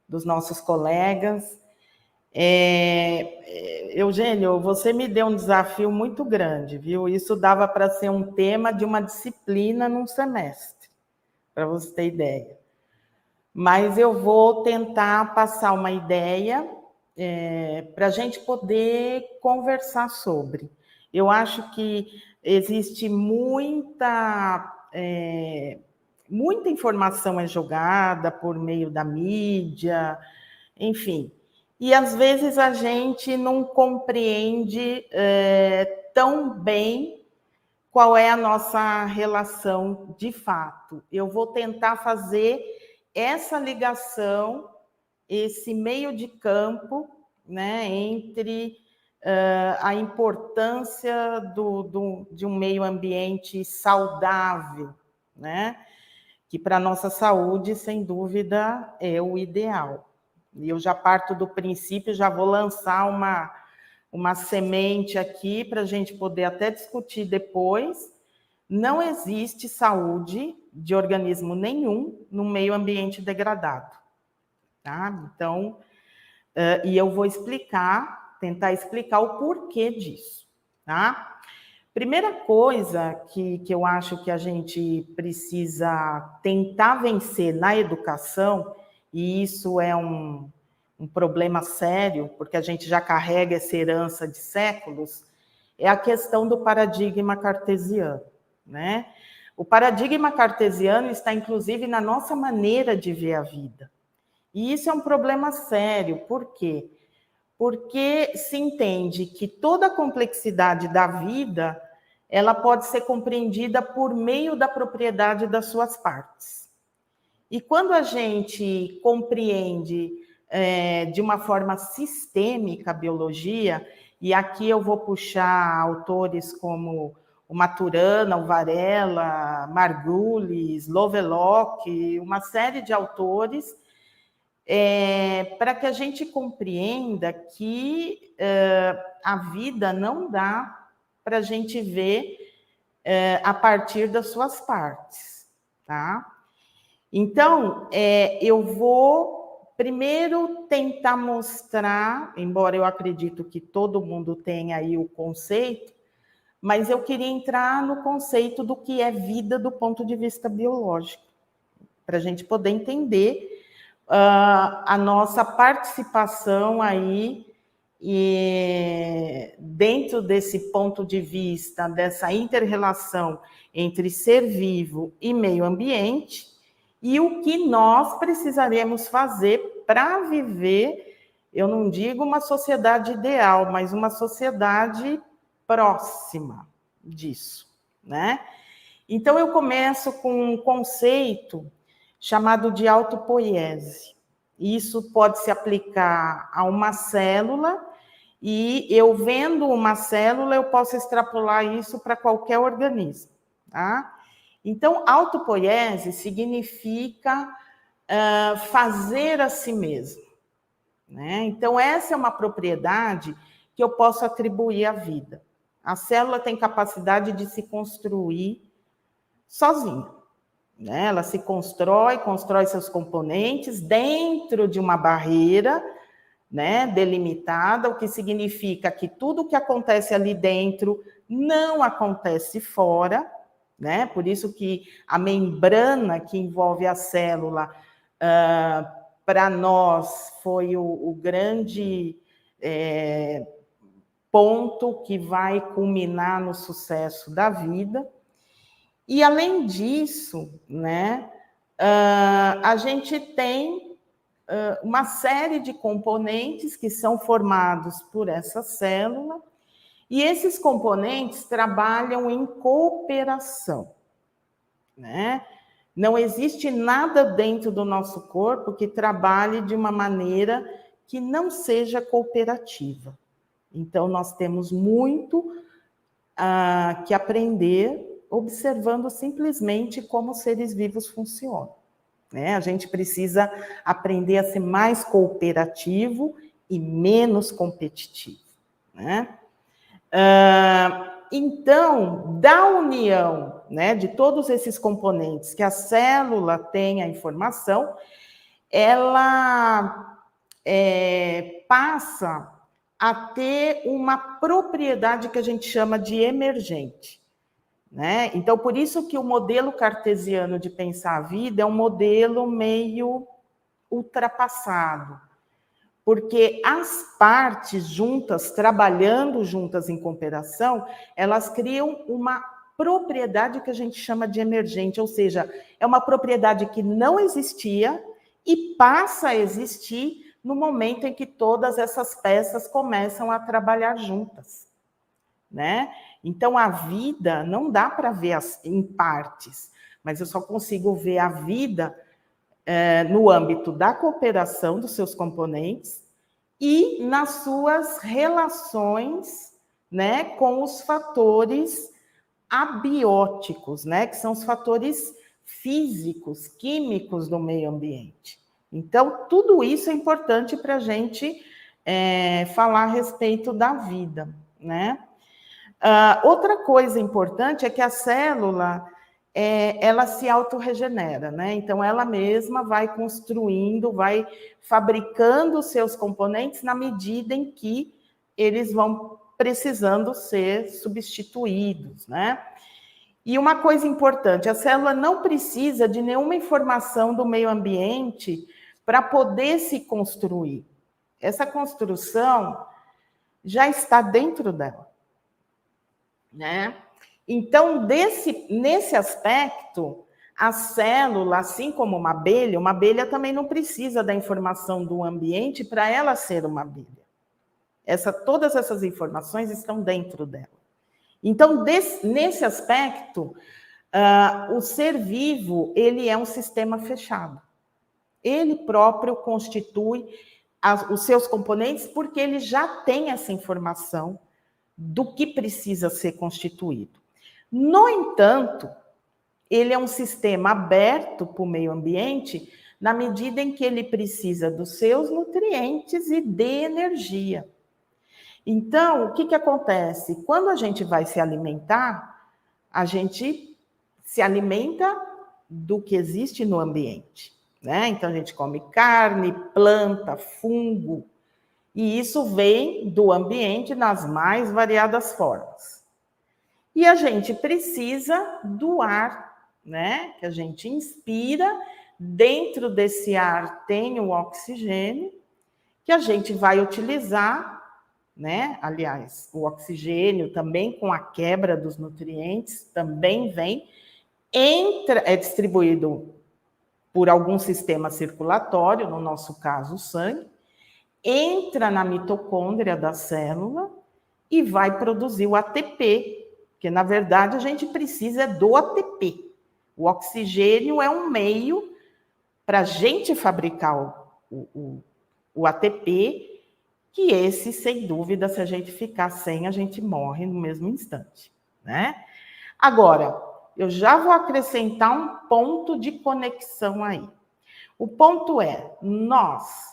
dos nossos colegas. Eugênio, você me deu um desafio muito grande, viu? Isso dava para ser um tema de uma disciplina num semestre, para você ter ideia. Mas eu vou tentar passar uma ideia para a gente poder conversar sobre. Eu acho que existe muita informação jogada por meio da mídia, enfim. E, às vezes, a gente não compreende tão bem qual é a nossa relação de fato. Eu vou tentar fazer essa ligação, esse meio de campo, né, entre a importância de um meio ambiente saudável, né, que para a nossa saúde, sem dúvida, é o ideal. E eu já parto do princípio, já vou lançar uma semente aqui para a gente poder até discutir depois. Não existe saúde de organismo nenhum no meio ambiente degradado. Tá? Então, e eu vou tentar explicar o porquê disso. Tá? Primeira coisa que eu acho que a gente precisa tentar vencer na educação, e isso é um problema sério, porque a gente já carrega essa herança de séculos, é a questão do paradigma cartesiano, né? O paradigma cartesiano está, inclusive, na nossa maneira de ver a vida. E isso é um problema sério. Por quê? Porque se entende que toda a complexidade da vida, ela pode ser compreendida por meio da propriedade das suas partes. E quando a gente compreende de uma forma sistêmica a biologia, e aqui eu vou puxar autores como o Maturana, o Varela, Margulis, Lovelock, uma série de autores, para que a gente compreenda que a vida não dá para a gente ver a partir das suas partes, tá? Então, eu vou primeiro tentar mostrar, embora eu acredito que todo mundo tenha aí o conceito, mas eu queria entrar no conceito do que é vida do ponto de vista biológico, para a gente poder entender a nossa participação aí e dentro desse ponto de vista, dessa inter-relação entre ser vivo e meio ambiente, e o que nós precisaremos fazer para viver, eu não digo uma sociedade ideal, mas uma sociedade próxima disso, né? Então, eu começo com um conceito chamado de autopoiese. Isso pode se aplicar a uma célula, e eu vendo uma célula, eu posso extrapolar isso para qualquer organismo, tá? Então, autopoiese significa fazer a si mesmo, né? Então, essa é uma propriedade que eu posso atribuir à vida. A célula tem capacidade de se construir sozinha, né? Ela se constrói seus componentes dentro de uma barreira, né, delimitada, o que significa que tudo que acontece ali dentro não acontece fora, né? Por isso que a membrana que envolve a célula, para nós, foi o grande ponto que vai culminar no sucesso da vida. E, além disso, né, a gente tem uma série de componentes que são formados por essa célula, e esses componentes trabalham em cooperação, né? Não existe nada dentro do nosso corpo que trabalhe de uma maneira que não seja cooperativa. Então, nós temos muito que aprender observando simplesmente como os seres vivos funcionam, né? A gente precisa aprender a ser mais cooperativo e menos competitivo, né? Então, da união, né, de todos esses componentes que a célula tem a informação, ela passa a ter uma propriedade que a gente chama de emergente, né? Então, por isso que o modelo cartesiano de pensar a vida é um modelo meio ultrapassado, porque as partes juntas, trabalhando juntas em cooperação, elas criam uma propriedade que a gente chama de emergente, ou seja, é uma propriedade que não existia e passa a existir no momento em que todas essas peças começam a trabalhar juntas, né? Então, a vida não dá para ver em partes, mas eu só consigo ver a vida no âmbito da cooperação dos seus componentes e nas suas relações, né, com os fatores abióticos, né, que são os fatores físicos, químicos do meio ambiente. Então, tudo isso é importante para a gente falar a respeito da vida, né? Outra coisa importante é que a célula ela se autorregenera, né? Então, ela mesma vai construindo, vai fabricando os seus componentes na medida em que eles vão precisando ser substituídos, né? E uma coisa importante, a célula não precisa de nenhuma informação do meio ambiente para poder se construir. Essa construção já está dentro dela, né? Então, nesse aspecto, a célula, assim como uma abelha também não precisa da informação do ambiente para ela ser uma abelha. Todas essas informações estão dentro dela. Então, nesse aspecto, o ser vivo, ele é um sistema fechado. Ele próprio constitui os seus componentes porque ele já tem essa informação do que precisa ser constituído. No entanto, ele é um sistema aberto para o meio ambiente na medida em que ele precisa dos seus nutrientes e de energia. Então, o que acontece? Quando a gente vai se alimentar, a gente se alimenta do que existe no ambiente, né? Então, a gente come carne, planta, fungo, e isso vem do ambiente nas mais variadas formas. E a gente precisa do ar, né? Que a gente inspira, dentro desse ar tem o oxigênio, que a gente vai utilizar, né? Aliás, o oxigênio também com a quebra dos nutrientes também vem, é distribuído por algum sistema circulatório, no nosso caso, o sangue, entra na mitocôndria da célula e vai produzir o ATP, porque, na verdade, a gente precisa do ATP. O oxigênio é um meio para a gente fabricar o ATP, que esse, sem dúvida, se a gente ficar sem, a gente morre no mesmo instante, né? Agora, eu já vou acrescentar um ponto de conexão aí. O ponto é, nós,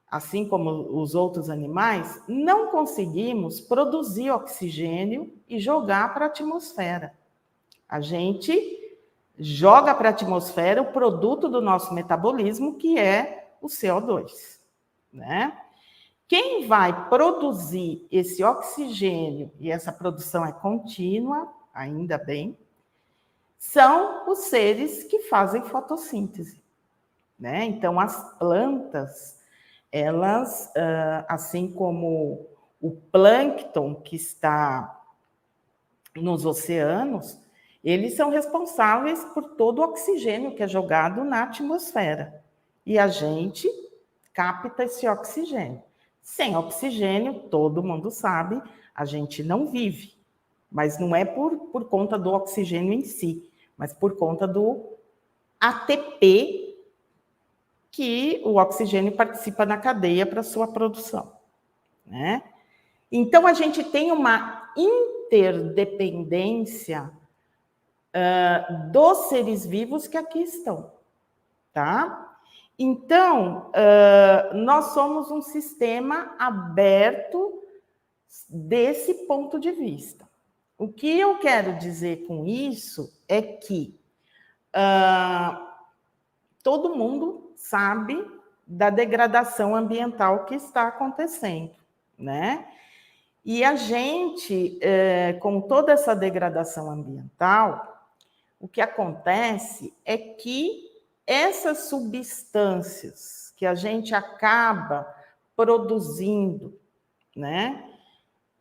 assim como os outros animais, não conseguimos produzir oxigênio e jogar para a atmosfera. A gente joga para a atmosfera o produto do nosso metabolismo, que é o CO2, né? Quem vai produzir esse oxigênio, e essa produção é contínua, ainda bem, são os seres que fazem fotossíntese, né? Então, as plantas, elas, assim como o plâncton que está nos oceanos, eles são responsáveis por todo o oxigênio que é jogado na atmosfera. E a gente capta esse oxigênio. Sem oxigênio, todo mundo sabe, a gente não vive. Mas não é por conta do oxigênio em si, mas por conta do ATP que o oxigênio participa na cadeia para sua produção, né? Então, a gente tem uma interdependência dos seres vivos que aqui estão, tá? Então, nós somos um sistema aberto desse ponto de vista. O que eu quero dizer com isso é que todo mundo sabe da degradação ambiental que está acontecendo, né? E a gente, com toda essa degradação ambiental, o que acontece é que essas substâncias que a gente acaba produzindo, né?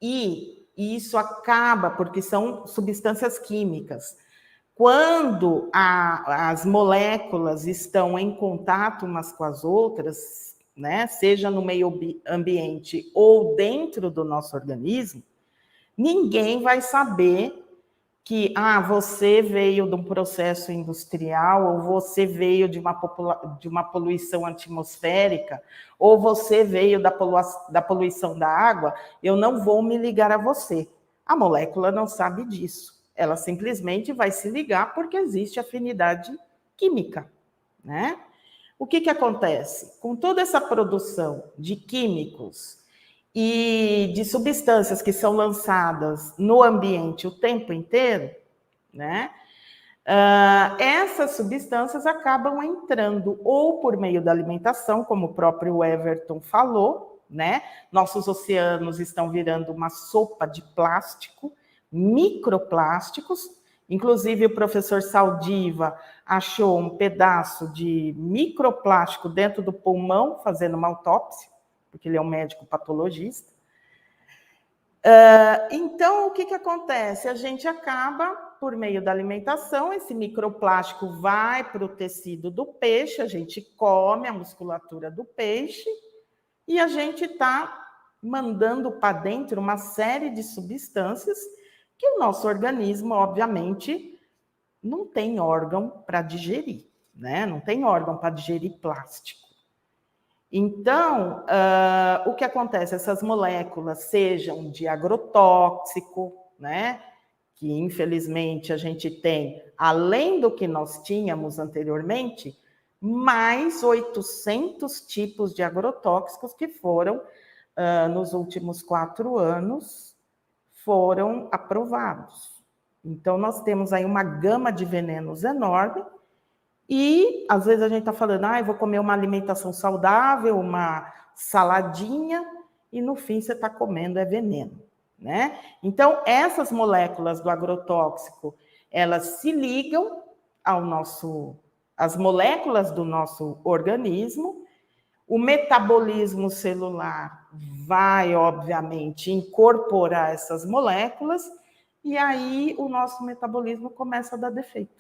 E isso acaba, porque são substâncias químicas. Quando as moléculas estão em contato umas com as outras, né, seja no meio ambiente ou dentro do nosso organismo, ninguém vai saber que você veio de um processo industrial, ou você veio de uma poluição atmosférica, ou você veio da poluição da água, eu não vou me ligar a você. A molécula não sabe disso. Ela simplesmente vai se ligar porque existe afinidade química, né? O que acontece? Com toda essa produção de químicos e de substâncias que são lançadas no ambiente o tempo inteiro, né? Essas substâncias acabam entrando ou por meio da alimentação, como o próprio Everton falou, né? Nossos oceanos estão virando uma sopa de plástico, microplásticos. Inclusive, o professor Saldiva achou um pedaço de microplástico dentro do pulmão, fazendo uma autópsia, porque ele é um médico patologista. Então, o que acontece? A gente acaba, por meio da alimentação, esse microplástico vai para o tecido do peixe, a gente come a musculatura do peixe e a gente está mandando para dentro uma série de substâncias que o nosso organismo, obviamente, não tem órgão para digerir, né? Não tem órgão para digerir plástico. Então, o que acontece? Essas moléculas, sejam de agrotóxico, né? Que infelizmente a gente tem, além do que nós tínhamos anteriormente, mais 800 tipos de agrotóxicos que foram, nos últimos 4 anos, foram aprovados. Então, nós temos aí uma gama de venenos enorme. E, às vezes, a gente está falando, eu vou comer uma alimentação saudável, uma saladinha, e, no fim, você está comendo veneno, né? Então, essas moléculas do agrotóxico, elas se ligam às moléculas do nosso organismo. O metabolismo celular vai, obviamente, incorporar essas moléculas, e aí o nosso metabolismo começa a dar defeito.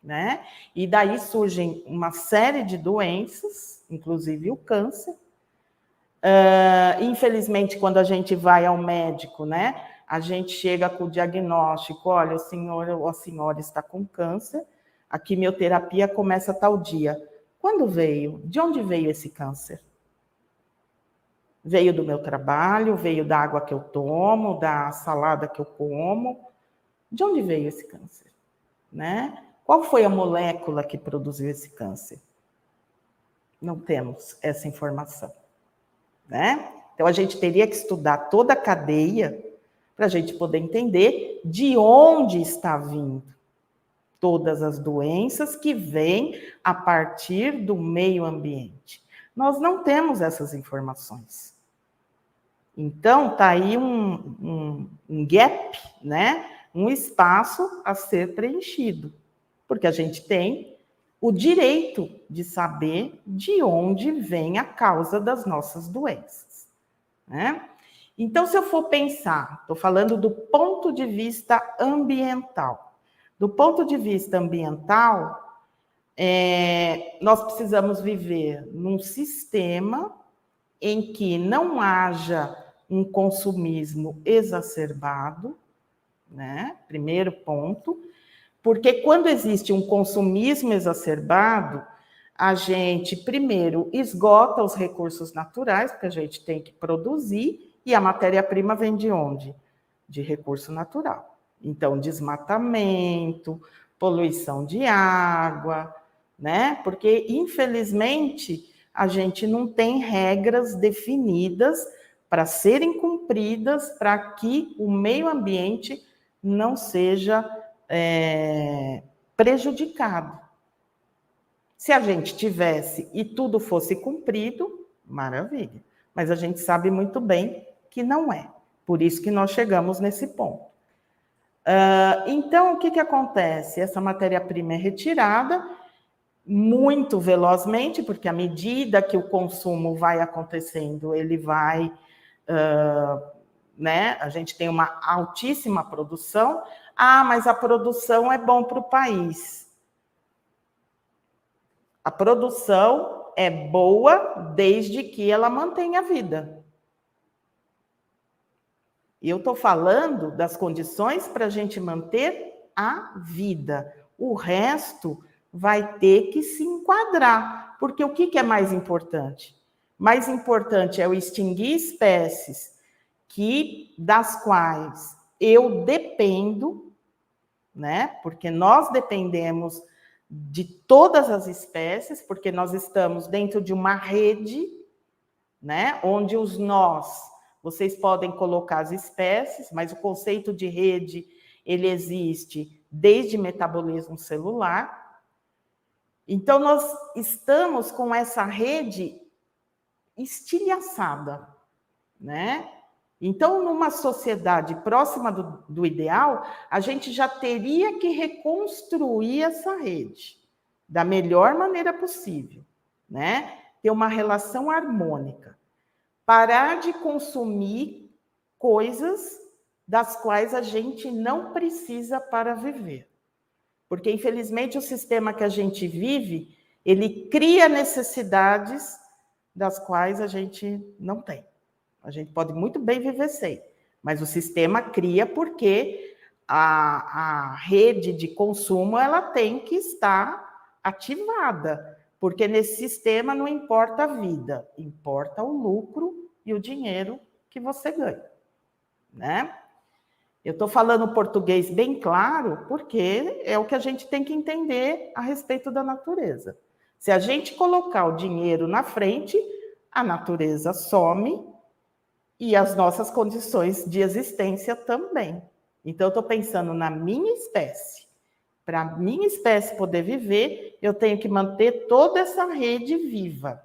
né? E daí surgem uma série de doenças, inclusive o câncer. Infelizmente, quando a gente vai ao médico, né, a gente chega com o diagnóstico, olha, o senhor ou a senhora está com câncer, a quimioterapia começa tal dia. Quando veio? De onde veio esse câncer? Veio do meu trabalho, veio da água que eu tomo, da salada que eu como. De onde veio esse câncer? Né? Qual foi a molécula que produziu esse câncer? Não temos essa informação. Né? Então, a gente teria que estudar toda a cadeia para a gente poder entender de onde está vindo todas as doenças que vêm a partir do meio ambiente. Nós não temos essas informações. Então, está aí um gap, né? Um espaço a ser preenchido, porque a gente tem o direito de saber de onde vem a causa das nossas doenças, né? Então, se eu for pensar, estou falando do ponto de vista ambiental. Do ponto de vista ambiental, nós precisamos viver num sistema em que não haja um consumismo exacerbado, né? Primeiro ponto, porque quando existe um consumismo exacerbado, a gente, primeiro, esgota os recursos naturais, porque a gente tem que produzir, e a matéria-prima vem de onde? De recurso natural. Então, desmatamento, poluição de água, né? Porque, infelizmente, a gente não tem regras definidas para serem cumpridas para que o meio ambiente não seja prejudicado. Se a gente tivesse e tudo fosse cumprido, maravilha. Mas a gente sabe muito bem que não é. Por isso que nós chegamos nesse ponto. Então, o que acontece? Essa matéria-prima é retirada muito velozmente, porque à medida que o consumo vai acontecendo, ele vai... né? A gente tem uma altíssima produção. Mas a produção é bom para o país. A produção é boa desde que ela mantenha a vida. E eu estou falando das condições para a gente manter a vida. O resto vai ter que se enquadrar. Porque o que é mais importante? Mais importante é eu extinguir espécies das quais eu dependo, né? Porque nós dependemos de todas as espécies, porque nós estamos dentro de uma rede, né? Onde vocês podem colocar as espécies, mas o conceito de rede, ele existe desde metabolismo celular. Então, nós estamos com essa rede estilhaçada, né? Então, numa sociedade próxima do ideal, a gente já teria que reconstruir essa rede da melhor maneira possível, né? Ter uma relação harmônica. Parar de consumir coisas das quais a gente não precisa para viver. Porque, infelizmente, o sistema que a gente vive, ele cria necessidades das quais a gente não tem. A gente pode muito bem viver sem, mas o sistema cria porque a rede de consumo ela tem que estar ativada, porque nesse sistema não importa a vida, importa o lucro e o dinheiro que você ganha, né? Eu estou falando português bem claro porque é o que a gente tem que entender a respeito da natureza. Se a gente colocar o dinheiro na frente, a natureza some e as nossas condições de existência também. Então, eu estou pensando na minha espécie. Para a minha espécie poder viver, eu tenho que manter toda essa rede viva.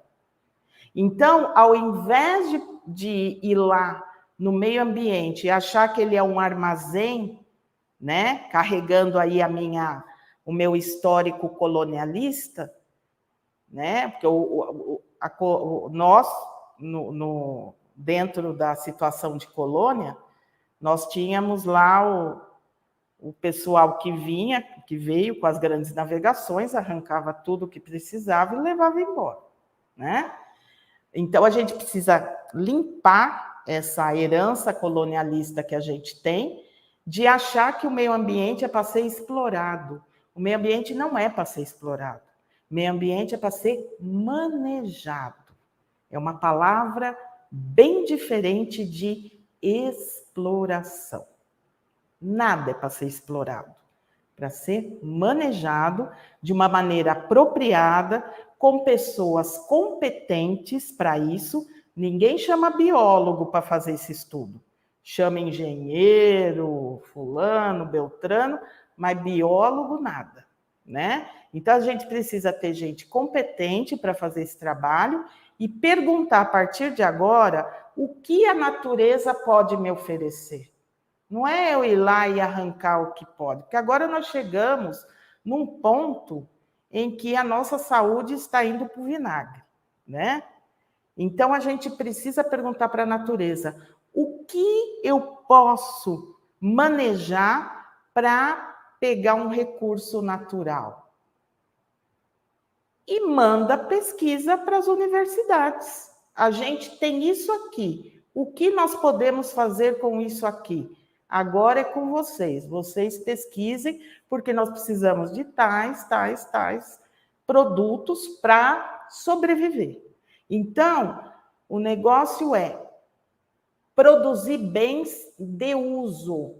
Então, ao invés de ir lá no meio ambiente e achar que ele é um armazém, né, carregando aí o meu histórico colonialista, né, porque nós, dentro da situação de colônia, nós tínhamos lá O pessoal que veio com as grandes navegações, arrancava tudo o que precisava e levava embora, né? Então, a gente precisa limpar essa herança colonialista que a gente tem, de achar que o meio ambiente é para ser explorado. O meio ambiente não é para ser explorado. O meio ambiente é para ser manejado. É uma palavra bem diferente de exploração. Nada é para ser explorado, para ser manejado de uma maneira apropriada, com pessoas competentes para isso. Ninguém chama biólogo para fazer esse estudo. Chama engenheiro, fulano, beltrano, mas biólogo nada, né? Então a gente precisa ter gente competente para fazer esse trabalho e perguntar a partir de agora o que a natureza pode me oferecer. Não é eu ir lá e arrancar o que pode, porque agora nós chegamos num ponto em que a nossa saúde está indo para o vinagre, né? Então a gente precisa perguntar para a natureza: o que eu posso manejar para pegar um recurso natural? E manda pesquisa para as universidades. A gente tem isso aqui. O que nós podemos fazer com isso aqui? Agora é com vocês. Vocês pesquisem, porque nós precisamos de tais produtos para sobreviver. Então, o negócio é produzir bens de uso.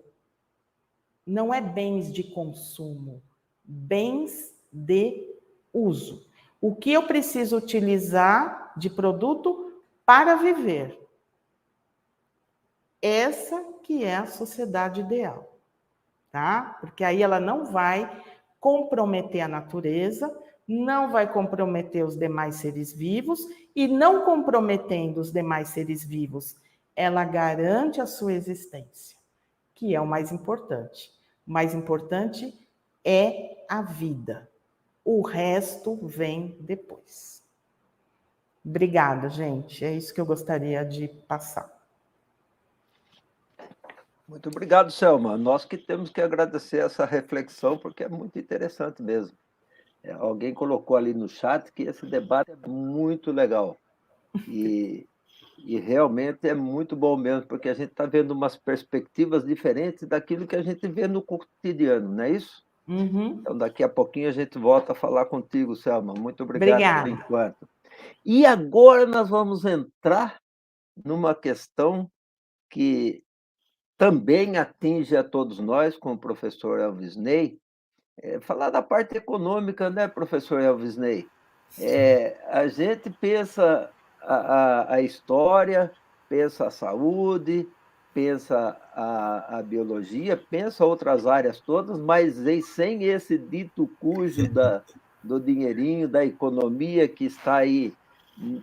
Não é bens de consumo. Bens de uso. O que eu preciso utilizar de produto para viver? Essa que é a sociedade ideal, tá? Porque aí ela não vai comprometer a natureza, não vai comprometer os demais seres vivos, e não comprometendo os demais seres vivos, ela garante a sua existência, que é o mais importante. O mais importante é a vida. O resto vem depois. Obrigada, gente. É isso que eu gostaria de passar. Muito obrigado, Selma. Nós que temos que agradecer essa reflexão, porque é muito interessante mesmo. Alguém colocou ali no chat que esse debate é muito legal. E realmente é muito bom mesmo, porque a gente está vendo umas perspectivas diferentes daquilo que a gente vê no cotidiano, não é isso? Uhum. Então, daqui a pouquinho a gente volta a falar contigo, Selma. Muito obrigado por enquanto. E agora nós vamos entrar numa questão que também atinge a todos nós, com o professor Elvis Ney, falar da parte econômica, né, professor Elvis Ney? A gente pensa a história, pensa a saúde, pensa a biologia, pensa outras áreas todas, mas sem esse dito cujo do dinheirinho, da economia que está aí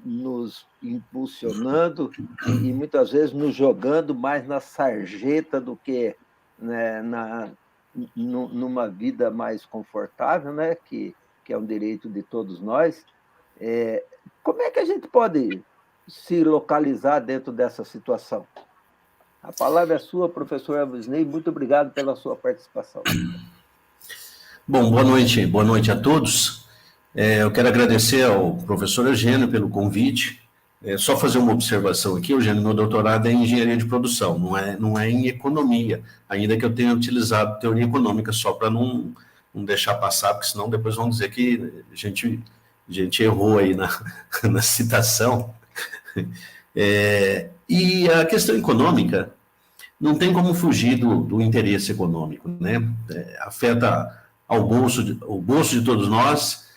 nos impulsionando e muitas vezes nos jogando mais na sarjeta do que, né, numa vida mais confortável, né, que é um direito de todos nós. Como é que a gente pode se localizar dentro dessa situação? A palavra é sua, professor Elvis Ney. Muito obrigado pela sua participação. Bom, boa noite a todos. Eu quero agradecer ao professor Eugênio pelo convite. Só fazer uma observação aqui, Eugênio, meu doutorado é em engenharia de produção, não é em economia, ainda que eu tenha utilizado teoria econômica só para não deixar passar, porque senão depois vão dizer que a gente errou aí na citação. E a questão econômica não tem como fugir do interesse econômico, né? Afeta o bolso de todos nós.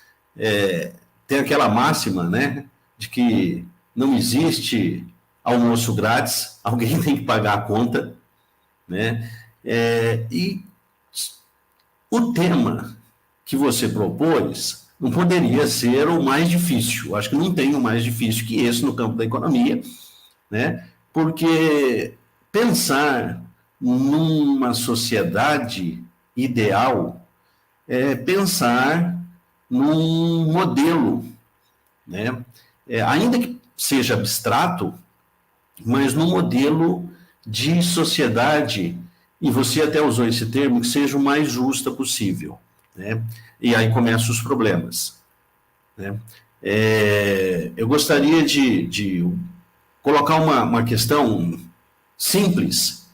Tem aquela máxima, né, de que não existe almoço grátis, alguém tem que pagar a conta, né? E o tema que você propôs não poderia ser o mais difícil. Acho que não tem o mais difícil que esse no campo da economia, né? Porque pensar numa sociedade ideal é pensar num modelo, né? Ainda que seja abstrato, mas num modelo de sociedade e você até usou esse termo, que seja o mais justa possível, né? E aí começam os problemas, né? Eu gostaria de colocar uma questão simples,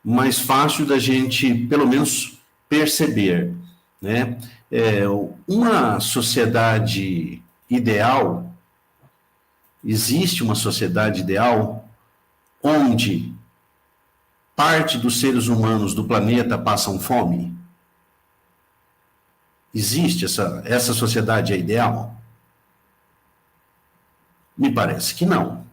mais fácil da gente, pelo menos, perceber, né? Uma sociedade ideal, existe uma sociedade ideal onde parte dos seres humanos do planeta passam fome? Existe essa sociedade ideal? Me parece que não.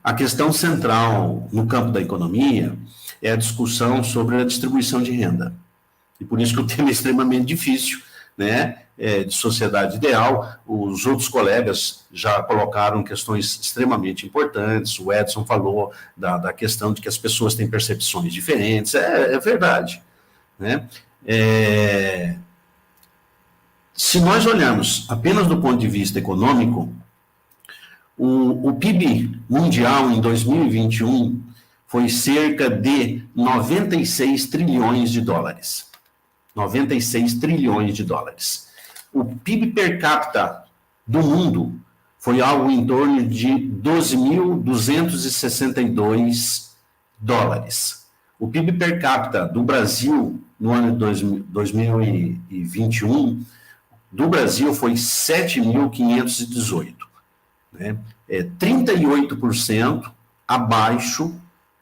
A questão central no campo da economia é a discussão sobre a distribuição de renda. E por isso que o tema é extremamente difícil, né? De sociedade ideal. Os outros colegas já colocaram questões extremamente importantes. O Edson falou da questão de que as pessoas têm percepções diferentes. É verdade, né? Se nós olharmos apenas do ponto de vista econômico, o PIB mundial em 2021 foi cerca de 96 trilhões de dólares. 96 trilhões de dólares. O PIB per capita do mundo foi algo em torno de 12.262 dólares. O PIB per capita do Brasil, no ano de 2021, do Brasil foi 7.518, né? 38% abaixo,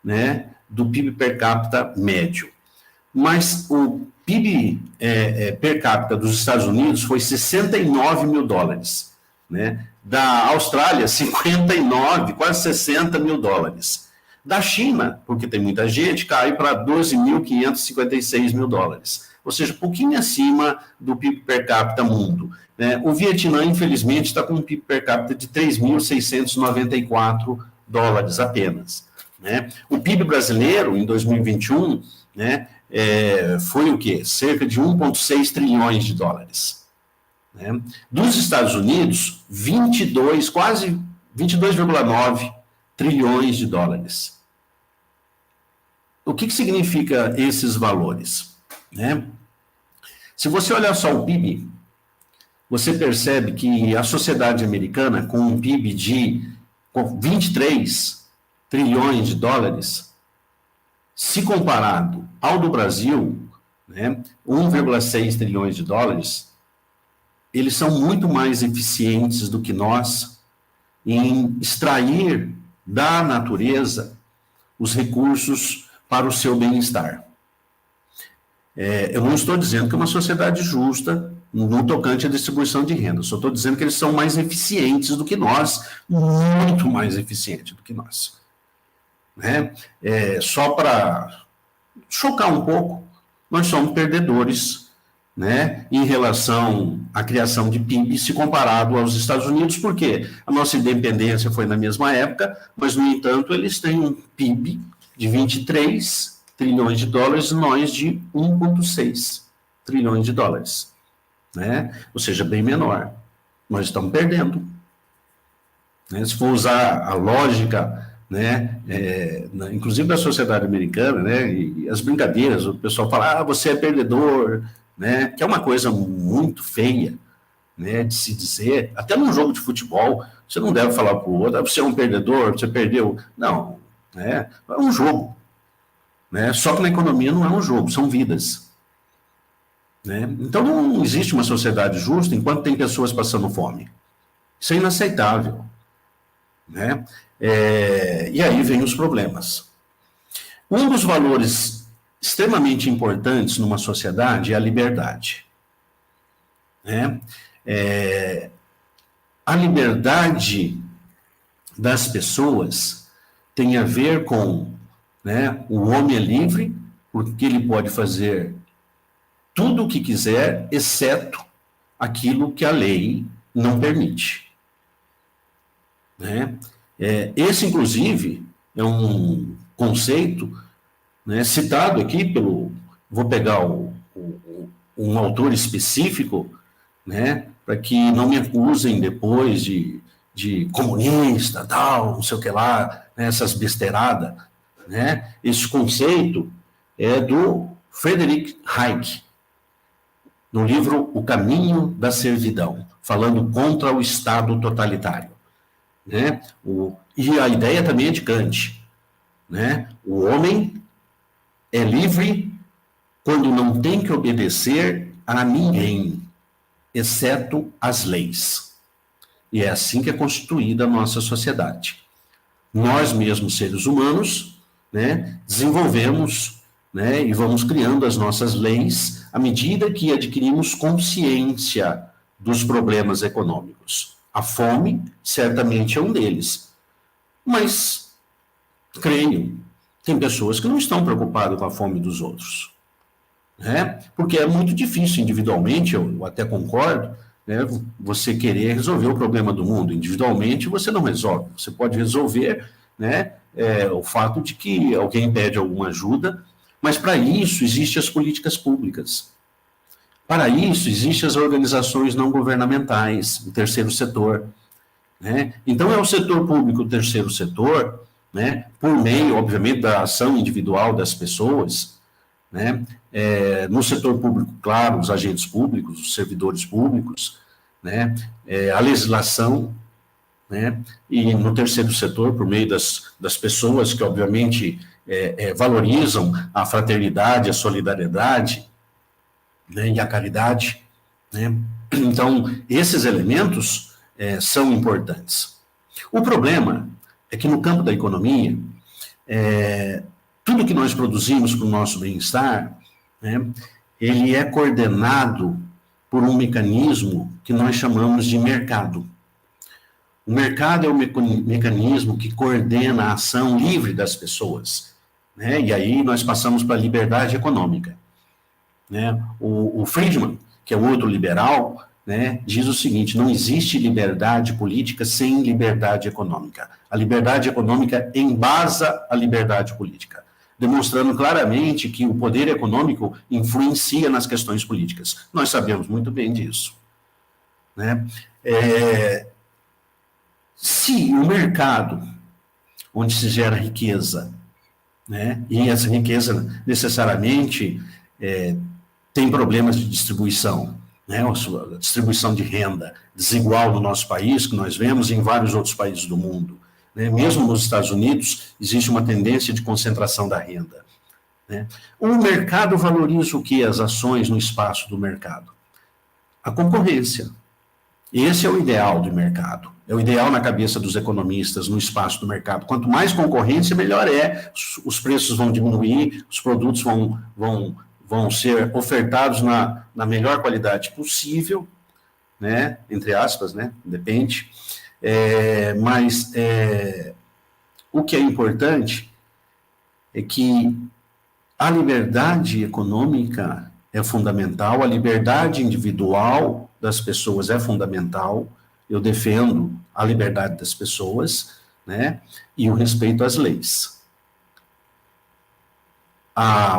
né, do PIB per capita médio. Mas o PIB per capita dos Estados Unidos foi 69 mil dólares, né? Da Austrália, 59, quase 60 mil dólares. Da China, porque tem muita gente, cai para 12.556 mil dólares. Ou seja, um pouquinho acima do PIB per capita mundo, né? O Vietnã, infelizmente, está com um PIB per capita de 3.694 dólares apenas, né? O PIB brasileiro, em 2021, né, foi o quê? Cerca de 1,6 trilhões de dólares. Né? Dos Estados Unidos, 22, quase 22,9 trilhões de dólares. O que significa esses valores? Né? Se você olhar só o PIB, você percebe que a sociedade americana, com um PIB de 23 trilhões de dólares, se comparado ao do Brasil, né, 1,6 trilhões de dólares, eles são muito mais eficientes do que nós em extrair da natureza os recursos para o seu bem-estar. Eu não estou dizendo que é uma sociedade justa no tocante à distribuição de renda, só estou dizendo que eles são mais eficientes do que nós, muito mais eficientes do que nós. Né? Só para chocar um pouco, nós somos perdedores, né, em relação à criação de PIB se comparado aos Estados Unidos, porque a nossa independência foi na mesma época, mas, no entanto, eles têm um PIB de 23 trilhões de dólares e nós de 1,6 trilhões de dólares. Né? Ou seja, bem menor. Nós estamos perdendo. Né? Se for usar a lógica, né, inclusive da sociedade americana, né, e as brincadeiras, o pessoal fala, você é perdedor, né, que é uma coisa muito feia, né, de se dizer, até num jogo de futebol, você não deve falar para o outro, você é um perdedor, você perdeu. Não, né, é um jogo. Né, só que na economia não é um jogo, são vidas. Né? Então não existe uma sociedade justa enquanto tem pessoas passando fome. Isso é inaceitável. Né? E aí vem os problemas. Um dos valores extremamente importantes numa sociedade é a liberdade. Né? A liberdade das pessoas tem a ver com, né, o homem é livre porque ele pode fazer tudo o que quiser, exceto aquilo que a lei não permite. Né? Esse, inclusive, é um conceito, né, citado aqui pelo... Vou pegar um autor específico, né, para que não me acusem depois de comunista, tal, não sei o que lá, né, essas besteiradas. Né? Esse conceito é do Friedrich Hayek, no livro O Caminho da Servidão, falando contra o Estado totalitário. Né? E a ideia também é de Kant. Né? O homem é livre quando não tem que obedecer a ninguém, exceto as leis. E é assim que é constituída a nossa sociedade. Nós mesmos, seres humanos, né, desenvolvemos, né, e vamos criando as nossas leis à medida que adquirimos consciência dos problemas econômicos. A fome, certamente, é um deles. Mas, creio, tem pessoas que não estão preocupadas com a fome dos outros. Né? Porque é muito difícil individualmente, eu até concordo, né, você querer resolver o problema do mundo. Individualmente você não resolve. Você pode resolver, né, o fato de que alguém pede alguma ajuda, mas para isso existem as políticas públicas. Para isso existem as organizações não governamentais, o terceiro setor. Né? Então é o setor público, o terceiro setor, né, por meio, obviamente, da ação individual das pessoas, né? No setor público, claro, os agentes públicos, os servidores públicos, né? A legislação, né? E no terceiro setor, por meio das pessoas que, obviamente, valorizam a fraternidade, a solidariedade, né? E a caridade. Né? Então, esses elementos são importantes. O problema é que no campo da economia, tudo que nós produzimos para o nosso bem-estar, né, ele é coordenado por um mecanismo que nós chamamos de mercado. O mercado é o mecanismo que coordena a ação livre das pessoas. Né, e aí nós passamos para a liberdade econômica. Né, o Friedman, que é outro liberal, né, diz o seguinte: não existe liberdade política sem liberdade econômica. A liberdade econômica embasa a liberdade política, demonstrando claramente que o poder econômico influencia nas questões políticas. Nós sabemos muito bem disso. Né? Se o mercado, onde se gera riqueza, né, e essa riqueza necessariamente tem problemas de distribuição, né, a distribuição de renda desigual no nosso país, que nós vemos em vários outros países do mundo. Né? Mesmo nos Estados Unidos, existe uma tendência de concentração da renda. Né? O mercado valoriza o quê? As ações no espaço do mercado. A concorrência. Esse é o ideal do mercado. É o ideal na cabeça dos economistas no espaço do mercado. Quanto mais concorrência, melhor é. Os preços vão diminuir, os produtos vão ser ofertados na melhor qualidade possível, né? Entre aspas, né? Depende. Mas o que é importante é que a liberdade econômica é fundamental, a liberdade individual das pessoas é fundamental. Eu defendo a liberdade das pessoas, né? E o respeito às leis.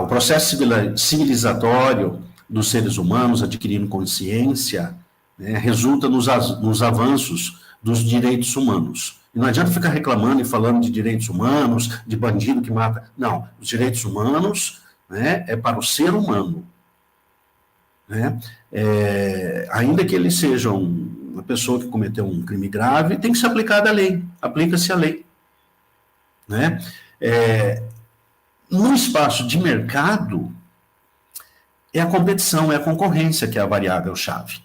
O processo civilizatório dos seres humanos adquirindo consciência, né, resulta nos avanços dos direitos humanos. E não adianta ficar reclamando e falando de direitos humanos, de bandido que mata. Não, os direitos humanos, né, é para o ser humano. Né? Ainda que ele seja uma pessoa que cometeu um crime grave, tem que ser aplicada a lei. Aplica-se a lei. Né? No espaço de mercado, é a competição, é a concorrência que é a variável-chave.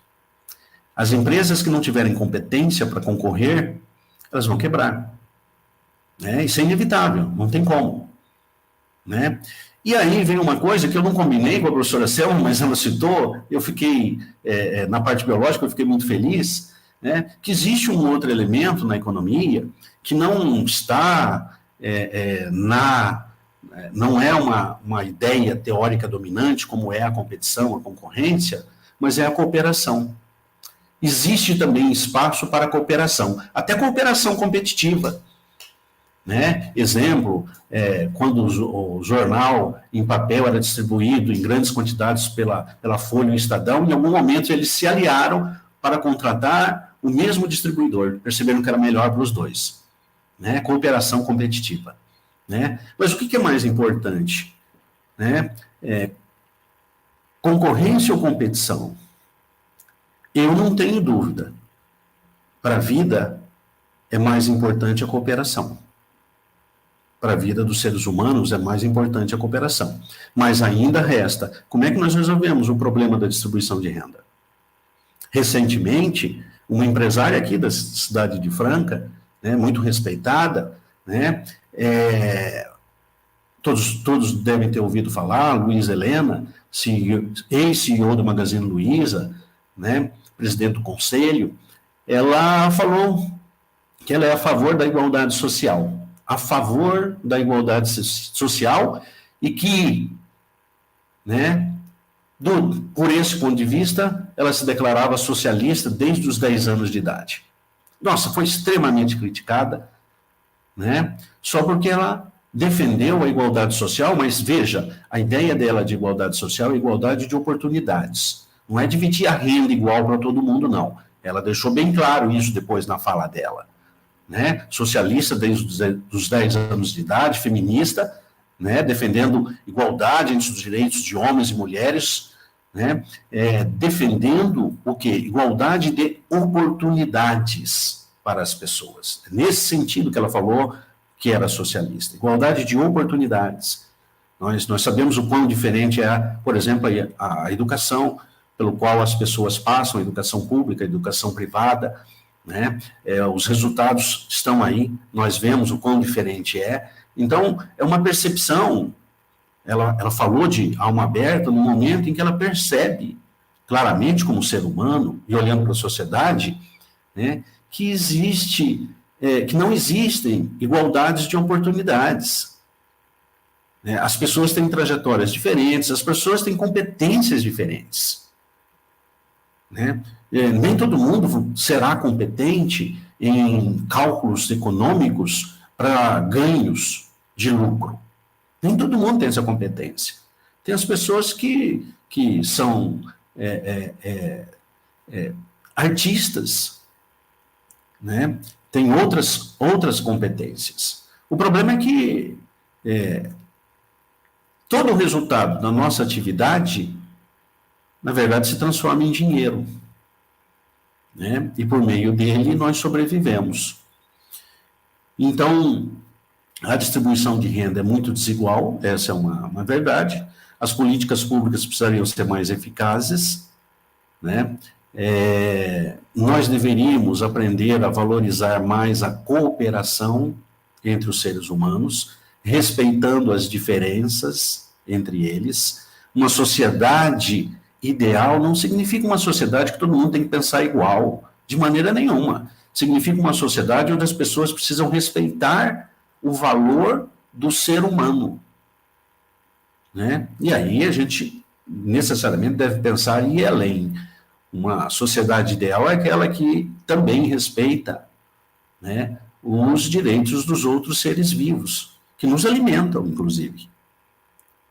As empresas que não tiverem competência para concorrer, elas vão quebrar. Né? Isso é inevitável, não tem como. Né? E aí vem uma coisa que eu não combinei com a professora Selma, mas ela citou, eu fiquei, na parte biológica, eu fiquei muito feliz, né? Que existe um outro elemento na economia que não está não é uma ideia teórica dominante, como é a competição, a concorrência, mas é a cooperação. Existe também espaço para cooperação, até cooperação competitiva. Né? Exemplo, quando o jornal em papel era distribuído em grandes quantidades pela Folha e o Estadão, em algum momento eles se aliaram para contratar o mesmo distribuidor, perceberam que era melhor para os dois. Né? Cooperação competitiva. Né? Mas o que é mais importante? né? Concorrência ou competição? Eu não tenho dúvida. Para a vida, é mais importante a cooperação. Para a vida dos seres humanos, é mais importante a cooperação. Mas ainda resta, como é que nós resolvemos o problema da distribuição de renda? Recentemente, uma empresária aqui da cidade de Franca, né, muito respeitada, né, todos devem ter ouvido falar, Luísa Helena, ex-CEO do Magazine Luiza, né, presidente do conselho, ela falou que ela é a favor da igualdade social. A favor da igualdade social e que, né, por esse ponto de vista, ela se declarava socialista desde os 10 anos de idade. Nossa, foi extremamente criticada, né, só porque ela defendeu a igualdade social, mas veja, a ideia dela de igualdade social é igualdade de oportunidades. Não é dividir a renda igual para todo mundo, não. Ela deixou bem claro isso depois na fala dela. Né? Socialista desde os 10 anos de idade, feminista, né? Defendendo igualdade entre os direitos de homens e mulheres, né? Defendendo o quê? Igualdade de oportunidades para as pessoas. Nesse sentido que ela falou que era socialista. Igualdade de oportunidades. Nós sabemos o quão diferente é, por exemplo, a educação pelo qual as pessoas passam, a educação pública, a educação privada, né? Os resultados estão aí, nós vemos o quão diferente é. Então, é uma percepção, ela falou de alma aberta no momento em que ela percebe claramente como ser humano, e olhando para a sociedade, né, que que não existem igualdades de oportunidades. As pessoas têm trajetórias diferentes, as pessoas têm competências diferentes. Né? Nem todo mundo será competente em cálculos econômicos para ganhos de lucro. Nem todo mundo tem essa competência. Tem as pessoas que são artistas, né? Tem outras competências. O problema é que todo o resultado da nossa atividade, na verdade, se transforma em dinheiro. Né? E por meio dele nós sobrevivemos. Então, a distribuição de renda é muito desigual, essa é uma verdade. As políticas públicas precisariam ser mais eficazes, né? Nós deveríamos aprender a valorizar mais a cooperação entre os seres humanos, respeitando as diferenças entre eles. Uma sociedade ideal não significa uma sociedade que todo mundo tem que pensar igual, de maneira nenhuma. Significa uma sociedade onde as pessoas precisam respeitar o valor do ser humano. Né? E aí a gente necessariamente deve pensar em ir além. Uma sociedade ideal é aquela que também respeita, né, os direitos dos outros seres vivos, que nos alimentam, inclusive.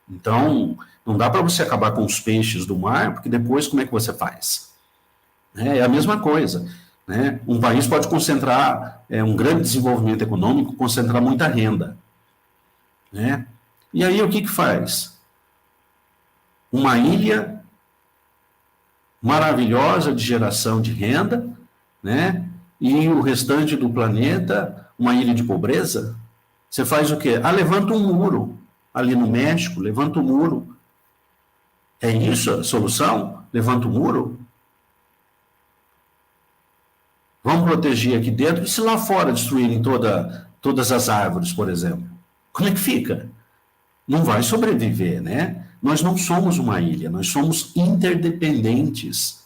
Então, não dá para você acabar com os peixes do mar, porque depois como é que você faz? É a mesma coisa. Né? Um país pode concentrar um grande desenvolvimento econômico, concentrar muita renda. Né? E aí o que faz? Uma ilha maravilhosa de geração de renda, né? E o restante do planeta, uma ilha de pobreza. Você faz o quê? Levanta um muro. Ali no México, levanta um muro. É isso a solução? Levanta um muro? Vamos proteger aqui dentro, e se lá fora destruírem todas as árvores, por exemplo? Como é que fica? Não vai sobreviver, né? Nós não somos uma ilha, nós somos interdependentes.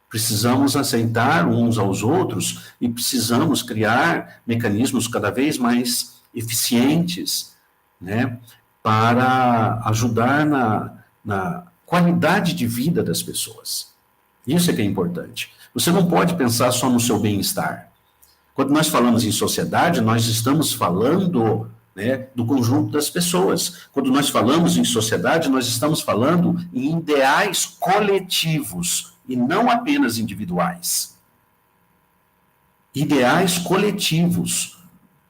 Precisamos aceitar uns aos outros e precisamos criar mecanismos cada vez mais eficientes, né, para ajudar na qualidade de vida das pessoas. Isso é que é importante. Você não pode pensar só no seu bem-estar. Quando nós falamos em sociedade, nós estamos falando, né, do conjunto das pessoas. Quando nós falamos em sociedade, nós estamos falando em ideais coletivos e não apenas individuais. Ideais coletivos,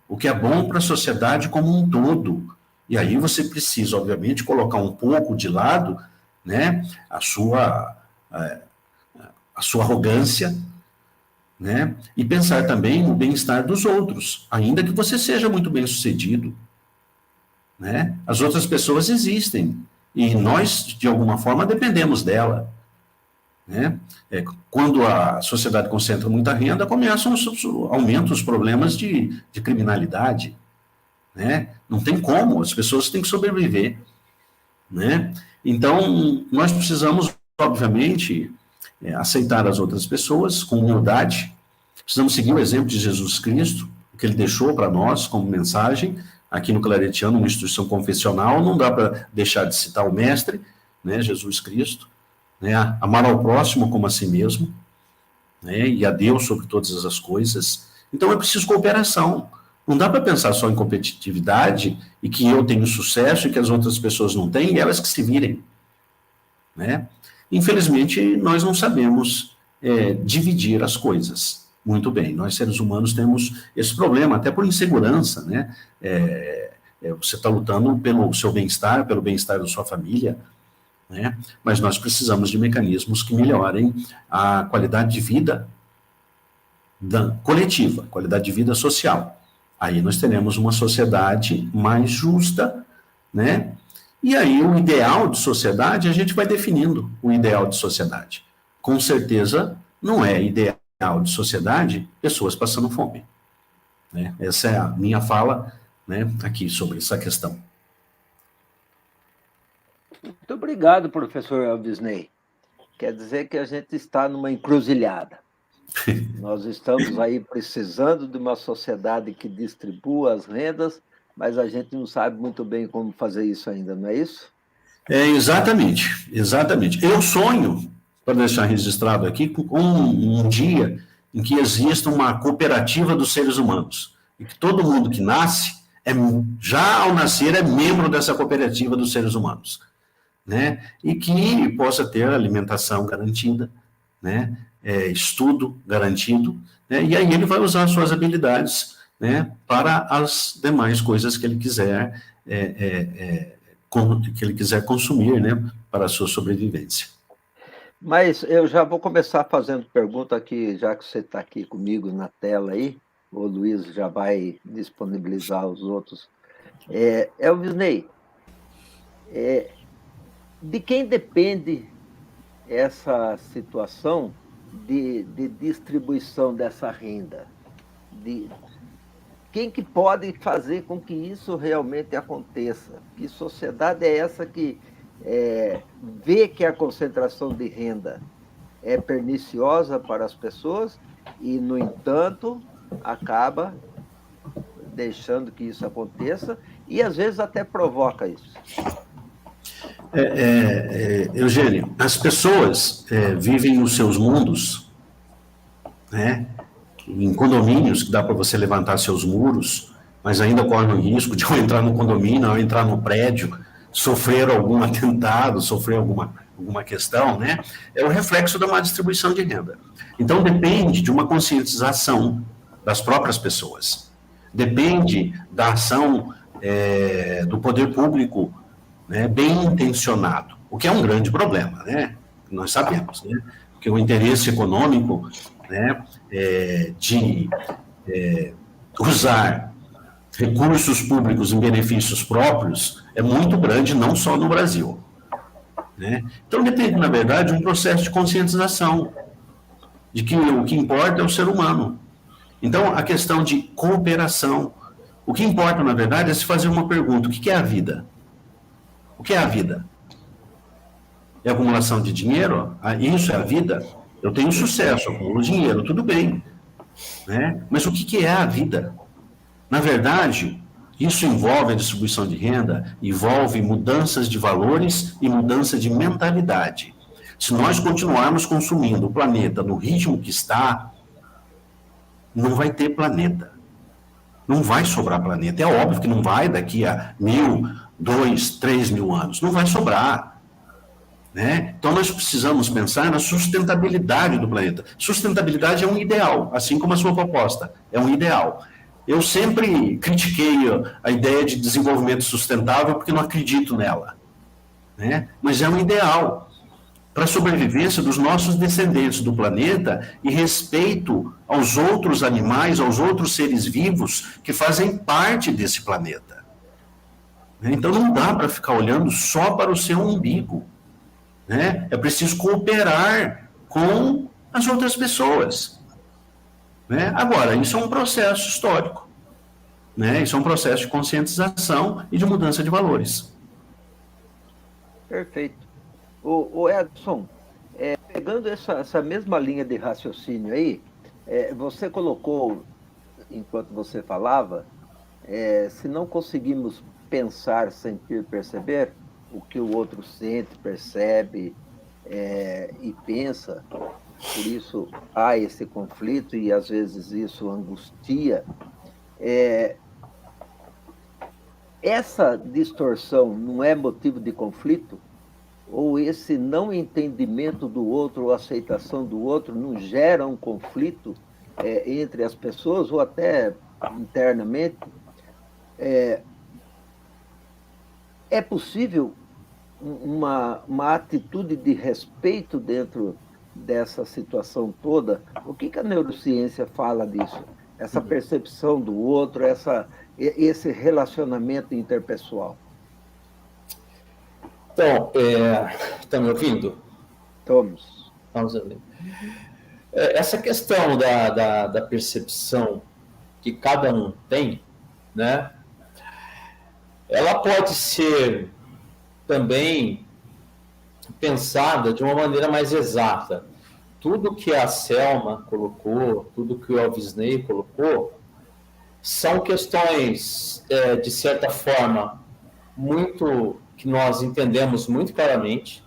o que é bom para a sociedade como um todo. E aí você precisa, obviamente, colocar um pouco de lado, né, a sua arrogância, né, e pensar também no bem-estar dos outros, ainda que você seja muito bem-sucedido, né? As outras pessoas existem e nós, de alguma forma, dependemos dela, né? Quando a sociedade concentra muita renda, aumentam os problemas de criminalidade, né? Não tem como, as pessoas têm que sobreviver, né? Então, nós precisamos, obviamente, aceitar as outras pessoas com humildade, precisamos seguir o exemplo de Jesus Cristo, o que ele deixou para nós como mensagem. Aqui no Claretiano, uma instituição confessional, não dá para deixar de citar o mestre, né, Jesus Cristo, né, amar ao próximo como a si mesmo, né, e a Deus sobre todas as coisas. Então é preciso cooperação. Não dá para pensar só em competitividade e que eu tenho sucesso e que as outras pessoas não têm e elas que se virem, né? Infelizmente, nós não sabemos dividir as coisas muito bem. Nós, seres humanos, temos esse problema, até por insegurança, né? Você está lutando pelo seu bem-estar, pelo bem-estar da sua família, né? Mas nós precisamos de mecanismos que melhorem a qualidade de vida coletiva, qualidade de vida social. Aí nós teremos uma sociedade mais justa, né? E aí o ideal de sociedade, a gente vai definindo o ideal de sociedade. Com certeza, não é ideal de sociedade pessoas passando fome, né? Essa é a minha fala, né, aqui sobre essa questão. Muito obrigado, professor Elvisney. Quer dizer que a gente está numa encruzilhada. Nós estamos aí precisando de uma sociedade que distribua as rendas, mas a gente não sabe muito bem como fazer isso ainda, não é isso? Exatamente, exatamente. Eu sonho, para deixar registrado aqui, com um dia em que exista uma cooperativa dos seres humanos, e que todo mundo que nasce, já ao nascer, é membro dessa cooperativa dos seres humanos, né? E que possa ter alimentação garantida, né? Estudo garantido, né? E aí ele vai usar as suas habilidades, né, para as demais coisas que ele quiser, consumir, né, para a sua sobrevivência. Mas eu já vou começar fazendo pergunta aqui, já que você está aqui comigo na tela aí, o Luiz já vai disponibilizar os outros. Elvisney, de quem depende essa situação de distribuição dessa renda? Quem que pode fazer com que isso realmente aconteça? Que sociedade é essa que vê que a concentração de renda é perniciosa para as pessoas e, no entanto, acaba deixando que isso aconteça e, às vezes, até provoca isso? Eugênio, as pessoas vivem nos seus mundos, né, em condomínios que dá para você levantar seus muros, mas ainda corre o risco de ao entrar no condomínio, ao entrar no prédio, sofrer algum atentado, sofrer alguma questão, né? É o reflexo da má distribuição de renda. Então, depende de uma conscientização das próprias pessoas. Depende da ação do poder público, né, bem intencionado, o que é um grande problema, né? Nós sabemos, né? Porque o interesse econômico, né, de usar recursos públicos em benefícios próprios é muito grande, não só no Brasil, né? Então depende, na verdade, de um processo de conscientização de que o que importa é o ser humano. Então, a questão de cooperação, o que importa, na verdade, é se fazer uma pergunta: o que é a vida? O que é a vida? É acumulação de dinheiro? Isso é a vida? Eu tenho sucesso, acumulo dinheiro, tudo bem, né? Mas o que é a vida? Na verdade, isso envolve a distribuição de renda, envolve mudanças de valores e mudança de mentalidade. Se nós continuarmos consumindo o planeta no ritmo que está, não vai ter planeta. Não vai sobrar planeta. É óbvio que não vai daqui a 1.000, 2.000, 3.000 anos. Não vai sobrar, né? Então, nós precisamos pensar na sustentabilidade do planeta. Sustentabilidade é um ideal, assim como a sua proposta é um ideal. Eu sempre critiquei a ideia de desenvolvimento sustentável porque não acredito nela, né? Mas é um ideal para a sobrevivência dos nossos descendentes do planeta e respeito aos outros animais, aos outros seres vivos que fazem parte desse planeta. Então não dá para ficar olhando só para o seu umbigo, né? É preciso cooperar com as outras pessoas, né? Agora, isso é um processo histórico, né? Isso é um processo de conscientização e de mudança de valores. Perfeito. O Edson, pegando essa mesma linha de raciocínio aí, você colocou, enquanto você falava, se não conseguimos pensar, sentir, perceber o que o outro sente, percebe e pensa, por isso há esse conflito e às vezes isso angustia. Essa distorção não é motivo de conflito? Ou esse não entendimento do outro, ou aceitação do outro, não gera um conflito entre as pessoas, ou até internamente? É possível uma atitude de respeito dentro dessa situação toda? O que a neurociência fala disso? Essa percepção do outro, esse relacionamento interpessoal? Então, estão me ouvindo? Estamos. Vamos ver. Essa questão da percepção que cada um tem, né? Ela pode ser também pensada de uma maneira mais exata. Tudo que a Selma colocou, tudo que o Elvisney colocou, são questões, de certa forma, que nós entendemos muito claramente,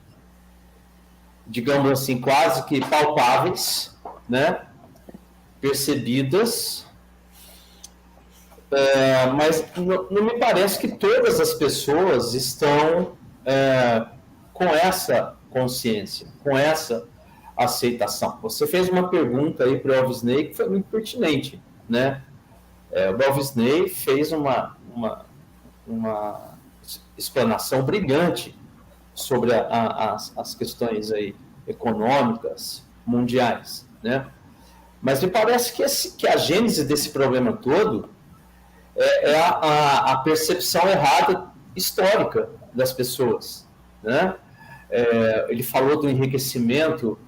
digamos assim, quase que palpáveis, né? Percebidas, mas não me parece que todas as pessoas estão com essa consciência, com essa aceitação. Você fez uma pergunta aí para o Elvisney que foi muito pertinente, né? O Elvisney fez uma explanação brilhante sobre as questões aí econômicas mundiais, né? Mas me parece que a gênese desse problema todo é a percepção errada histórica das pessoas, né? Ele falou do enriquecimento,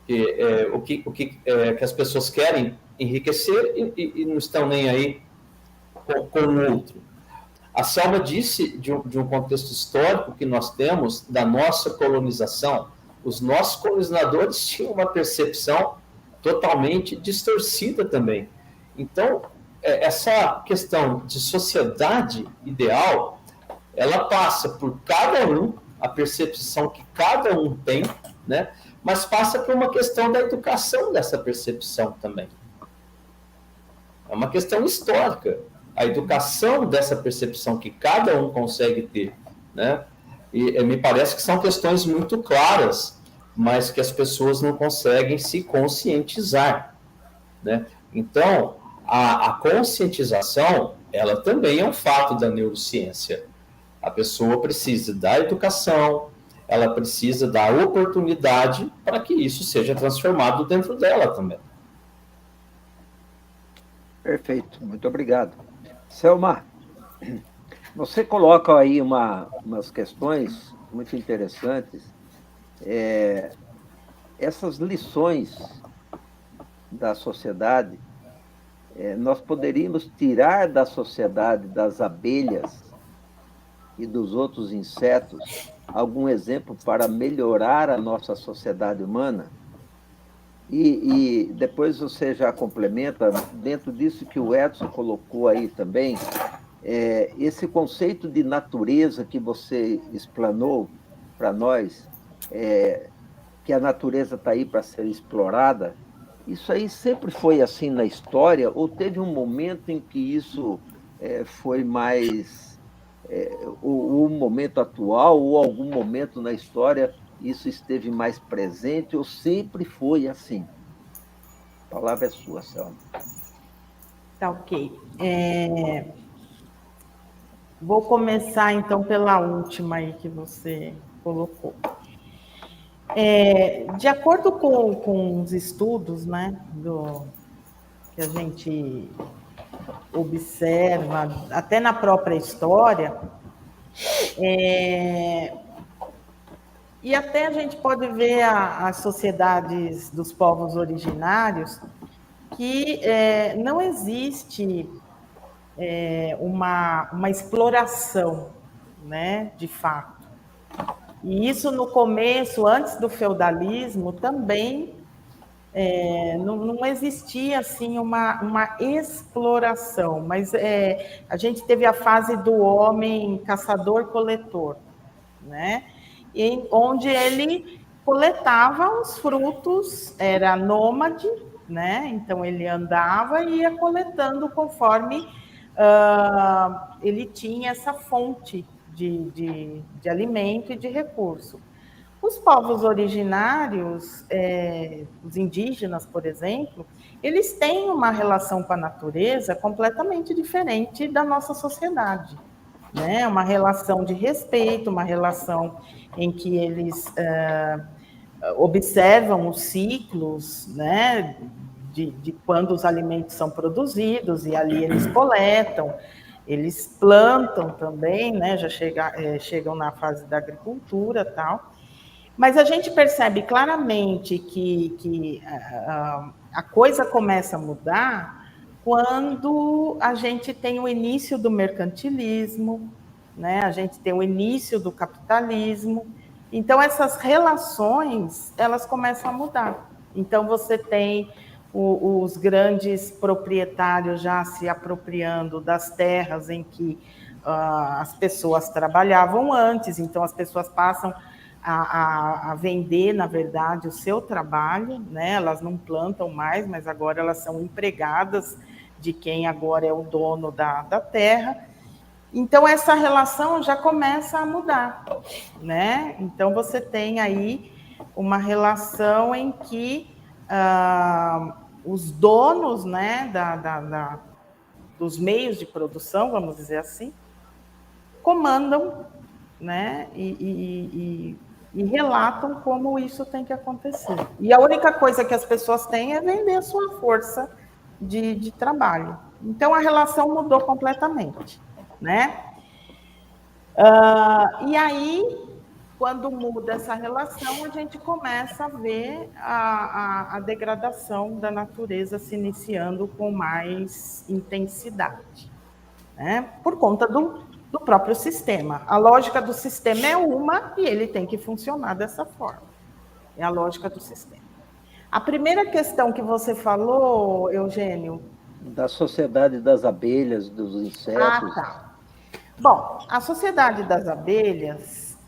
que as pessoas querem enriquecer e não estão nem aí com o outro. A Selma disse de um contexto histórico que nós temos da nossa colonização. Os nossos colonizadores tinham uma percepção totalmente distorcida também. Então, essa questão de sociedade ideal, ela passa por cada um, a percepção que cada um tem, né? Mas passa por uma questão da educação dessa percepção também. É uma questão histórica. A educação dessa percepção que cada um consegue ter, né? E me parece que são questões muito claras, mas que as pessoas não conseguem se conscientizar, né? Então, a conscientização, ela também é um fato da neurociência. A pessoa precisa da educação, ela precisa da oportunidade para que isso seja transformado dentro dela também. Perfeito, muito obrigado. Selma, você coloca aí umas questões muito interessantes. Essas lições da sociedade, nós poderíamos tirar da sociedade, das abelhas e dos outros insetos, algum exemplo para melhorar a nossa sociedade humana? E depois você já complementa, dentro disso que o Edson colocou aí também, esse conceito de natureza que você explanou para nós, que a natureza está aí para ser explorada, isso aí sempre foi assim na história, ou teve um momento em que isso foi mais, o momento atual, ou algum momento na história isso esteve mais presente, ou sempre foi assim? A palavra é sua, Selma. Tá ok. Vou começar, então, pela última aí que você colocou. De acordo com os estudos, né, que a gente observa, até na própria história, e até a gente pode ver as sociedades dos povos originários, que não existe uma exploração, né, de fato. E isso no começo, antes do feudalismo, também não existia assim uma exploração, mas a gente teve a fase do homem caçador-coletor, né? Onde ele coletava os frutos, era nômade, né? Então ele andava e ia coletando conforme ele tinha essa fonte de alimento e de recurso. Os povos originários, os indígenas, por exemplo, eles têm uma relação com a natureza completamente diferente da nossa sociedade, né? Uma relação de respeito, uma relação em que eles observam os ciclos, né, de quando os alimentos são produzidos, e ali eles coletam, eles plantam também, né, já chegam na fase da agricultura, tal. Mas a gente percebe claramente que a coisa começa a mudar quando a gente tem o início do mercantilismo, né? A gente tem o início do capitalismo. Então, essas relações, elas começam a mudar. Então, você tem os grandes proprietários já se apropriando das terras em que as pessoas trabalhavam antes. Então, as pessoas passam a vender, na verdade, o seu trabalho, né? Elas não plantam mais, mas agora elas são empregadas de quem agora é o dono da terra. Então, essa relação já começa a mudar, né? Então, você tem aí uma relação em que os donos, né, dos meios de produção, vamos dizer assim, comandam, né, e relatam como isso tem que acontecer. E a única coisa que as pessoas têm é vender a sua força de trabalho. Então, a relação mudou completamente, né? E aí, quando muda essa relação, a gente começa a ver a degradação da natureza se iniciando com mais intensidade, né? Por conta do próprio sistema. A lógica do sistema é uma e ele tem que funcionar dessa forma. É a lógica do sistema. A primeira questão que você falou, Eugênio... Da sociedade das abelhas, dos insetos. Tá. Bom, a sociedade das abelhas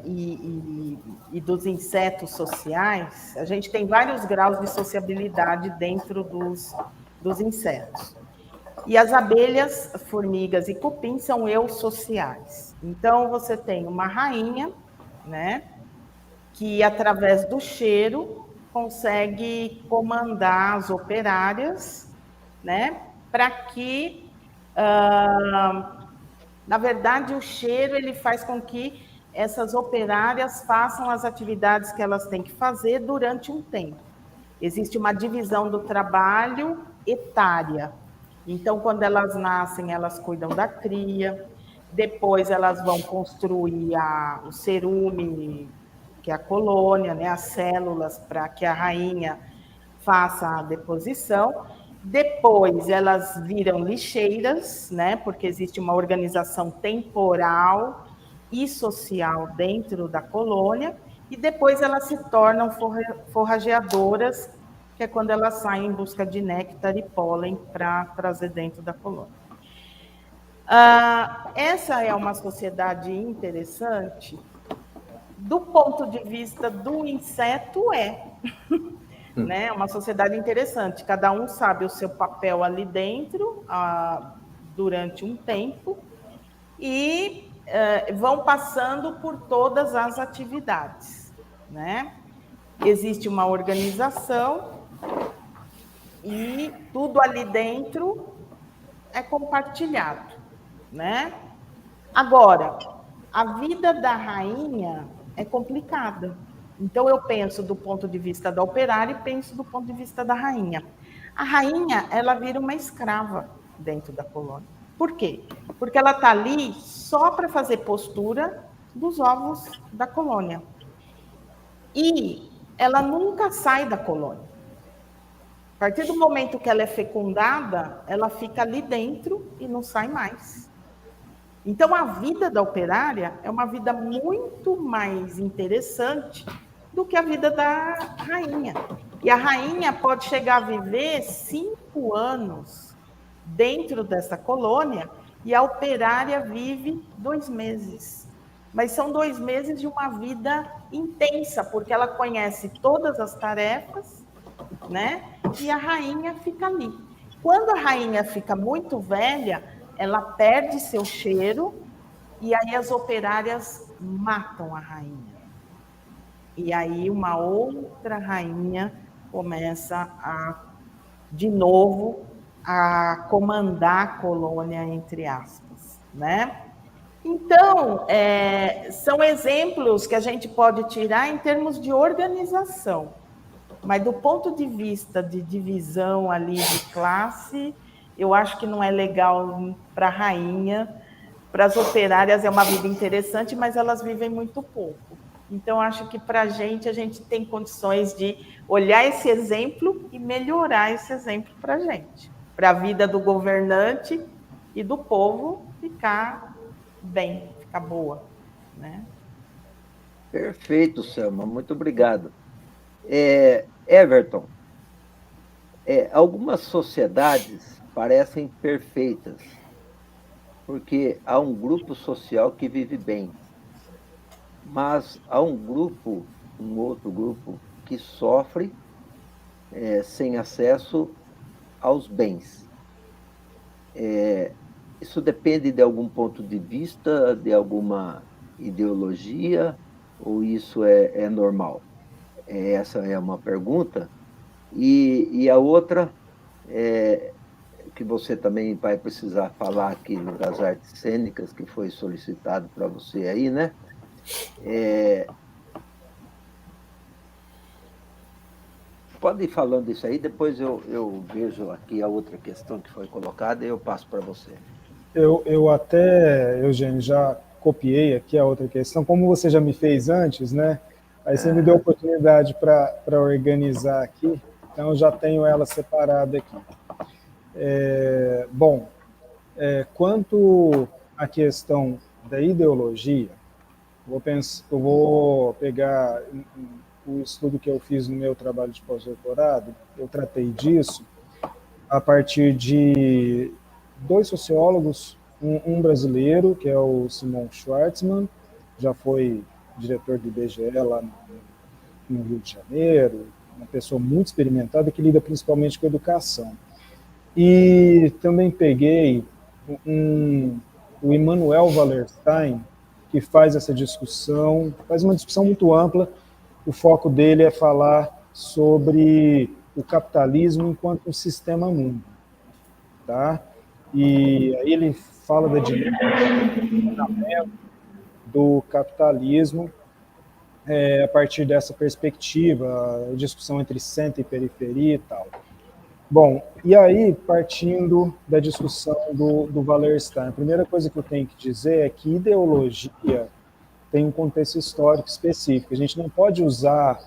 e dos insetos sociais, a gente tem vários graus de sociabilidade dentro dos insetos. E as abelhas, formigas e cupins são eusociais. Então, você tem uma rainha, né, que, através do cheiro, consegue comandar as operárias, né, para que, na verdade, o cheiro ele faz com que essas operárias façam as atividades que elas têm que fazer durante um tempo. Existe uma divisão do trabalho etária. Então, quando elas nascem, elas cuidam da cria, depois elas vão construir o cerume, que é a colônia, né, as células, para que a rainha faça a deposição. Depois elas viram lixeiras, né, porque existe uma organização temporal e social dentro da colônia, e depois elas se tornam forrageadoras, que é quando elas saem em busca de néctar e pólen para trazer dentro da colônia. Essa é uma sociedade interessante do ponto de vista do inseto, né? Uma sociedade interessante. Cada um sabe o seu papel ali dentro durante um tempo e vão passando por todas as atividades, né? Existe uma organização e tudo ali dentro é compartilhado, né? Agora, a vida da rainha é complicada. Então, eu penso do ponto de vista da operária e penso do ponto de vista da rainha. A rainha, ela vira uma escrava dentro da colônia. Por quê? Porque ela está ali só para fazer postura dos ovos da colônia. E ela nunca sai da colônia. A partir do momento que ela é fecundada, ela fica ali dentro e não sai mais. Então, a vida da operária é uma vida muito mais interessante do que a vida da rainha. E a rainha pode chegar a viver 5 anos dentro dessa colônia e a operária vive 2 meses. Mas são 2 meses de uma vida intensa, porque ela conhece todas as tarefas, né? E a rainha fica ali. Quando a rainha fica muito velha, ela perde seu cheiro e aí as operárias matam a rainha. E aí uma outra rainha começa de novo, a comandar a colônia, entre aspas, né? Então, são exemplos que a gente pode tirar em termos de organização. Mas do ponto de vista de divisão ali de classe, eu acho que não é legal para a rainha. Para as operárias é uma vida interessante, mas elas vivem muito pouco. Então, acho que para a gente tem condições de olhar esse exemplo e melhorar esse exemplo para a gente. Para a vida do governante e do povo ficar bem, ficar boa, né? Perfeito, Selma, muito obrigado. Everton, algumas sociedades parecem perfeitas, porque há um grupo social que vive bem, mas há um outro grupo que sofre sem acesso aos bens. Isso depende de algum ponto de vista, de alguma ideologia, ou isso é normal? Essa é uma pergunta. E a outra, que você também vai precisar falar aqui das artes cênicas, que foi solicitado para você aí, né? Pode ir falando isso aí, depois eu vejo aqui a outra questão que foi colocada e eu passo para você. Eu até, Eugênio, já copiei aqui a outra questão, como você já me fez antes, né? Aí você me deu a oportunidade para organizar aqui, então eu já tenho ela separada aqui. Quanto à questão da ideologia, eu vou pegar o estudo que eu fiz no meu trabalho de pós-doutorado, eu tratei disso a partir de 2 sociólogos, um brasileiro, que é o Simon Schwartzman, já foi diretor do IBGE lá no Rio de Janeiro, uma pessoa muito experimentada que lida principalmente com educação. E também peguei o Immanuel Wallerstein, que faz essa discussão, faz uma discussão muito ampla. O foco dele é falar sobre o capitalismo enquanto um sistema mundo, tá? E aí ele fala da dinâmica do capitalismo a partir dessa perspectiva, a discussão entre centro e periferia e tal. Bom, e aí, partindo da discussão do Wallerstein, a primeira coisa que eu tenho que dizer é que ideologia tem um contexto histórico específico. A gente não pode usar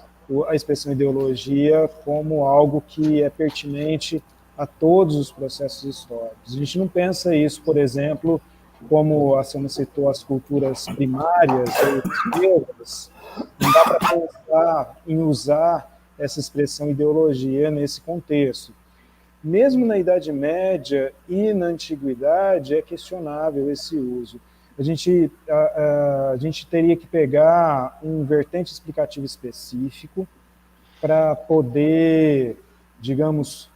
a expressão ideologia como algo que é pertinente a todos os processos históricos. A gente não pensa isso, por exemplo, como a Selma citou, as culturas primárias ou esquerdas. Não dá para pensar em usar essa expressão ideologia nesse contexto. Mesmo na Idade Média e na Antiguidade é questionável esse uso. A gente teria que pegar um vertente explicativo específico para poder, digamos,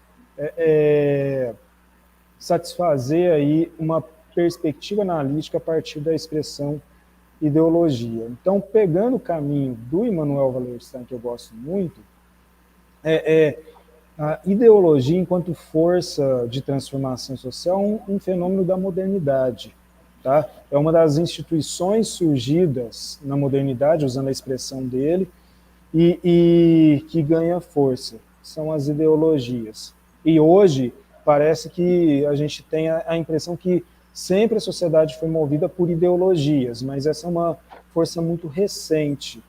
satisfazer aí uma perspectiva analítica a partir da expressão ideologia. Então, pegando o caminho do Immanuel Wallerstein, que eu gosto muito, a ideologia, enquanto força de transformação social, um fenômeno da modernidade. Tá? É uma das instituições surgidas na modernidade, usando a expressão dele, e que ganha força. São as ideologias. E hoje, parece que a gente tem a impressão que sempre a sociedade foi movida por ideologias, mas essa é uma força muito recente,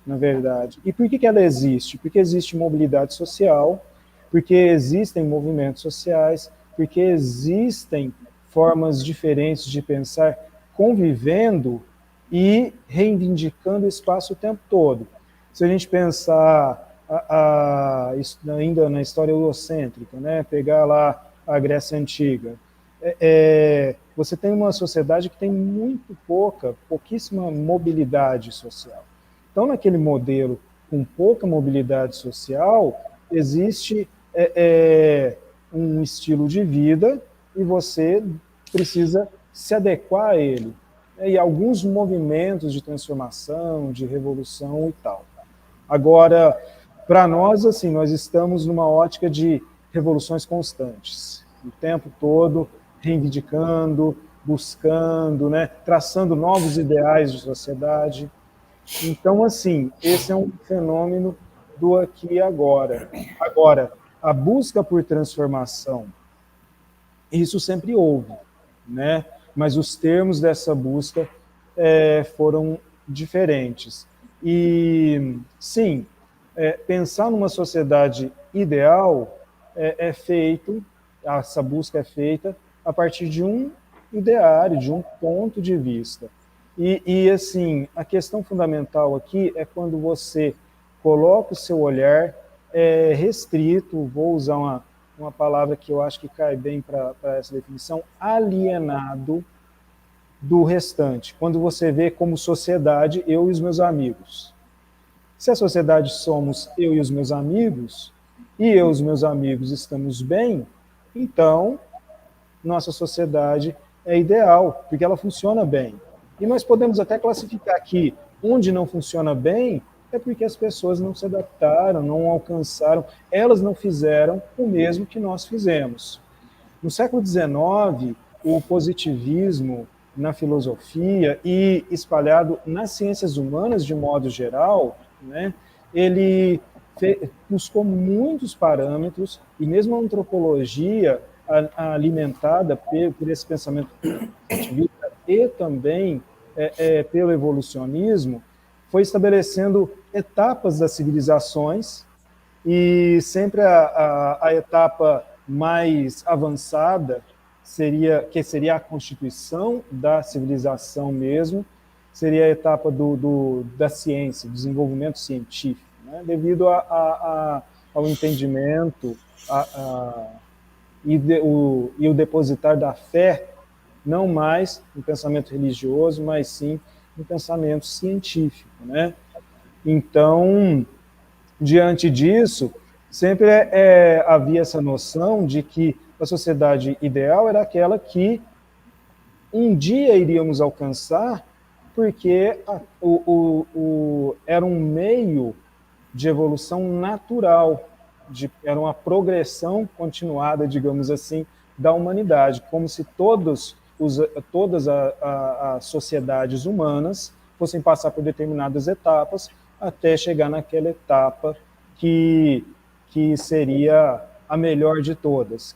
na verdade. E por que ela existe? Porque existe mobilidade social, porque existem movimentos sociais, porque existem formas diferentes de pensar convivendo e reivindicando espaço o tempo todo. Se a gente pensar ainda na história eurocêntrica, né, pegar lá a Grécia Antiga, você tem uma sociedade que tem muito pouquíssima mobilidade social. Então, naquele modelo com pouca mobilidade social, existe um estilo de vida e você precisa se adequar a ele. E alguns movimentos de transformação, de revolução e tal. Agora, para nós, assim, nós estamos numa ótica de revoluções constantes, o tempo todo reivindicando, buscando, né, traçando novos ideais de sociedade. Então, assim, esse é um fenômeno do aqui e agora. Agora, a busca por transformação, isso sempre houve, né? Mas os termos dessa busca foram diferentes. E, sim, pensar numa sociedade ideal essa busca é feita a partir de um ideário, de um ponto de vista. E assim, a questão fundamental aqui é quando você coloca o seu olhar restrito, vou usar uma palavra que eu acho que cai bem para essa definição, alienado do restante. Quando você vê como sociedade, eu e os meus amigos. Se a sociedade somos eu e os meus amigos, e eu e os meus amigos estamos bem, então nossa sociedade é ideal, porque ela funciona bem. E nós podemos até classificar aqui onde não funciona bem, é porque as pessoas não se adaptaram, não alcançaram, elas não fizeram o mesmo que nós fizemos. No século XIX, o positivismo na filosofia e espalhado nas ciências humanas de modo geral, né, ele buscou muitos parâmetros, e mesmo a antropologia alimentada por esse pensamento positivista e também pelo evolucionismo, foi estabelecendo etapas das civilizações, e sempre a etapa mais avançada seria a constituição da civilização mesmo, seria a etapa da ciência, do desenvolvimento científico, né? Devido ao entendimento e o depositar da fé, não mais no pensamento religioso, mas sim no pensamento científico, né? Então, diante disso, sempre havia essa noção de que a sociedade ideal era aquela que um dia iríamos alcançar, porque era um meio de evolução natural, era uma progressão continuada, digamos assim, da humanidade, como se todas as sociedades humanas fossem passar por determinadas etapas até chegar naquela etapa que seria a melhor de todas,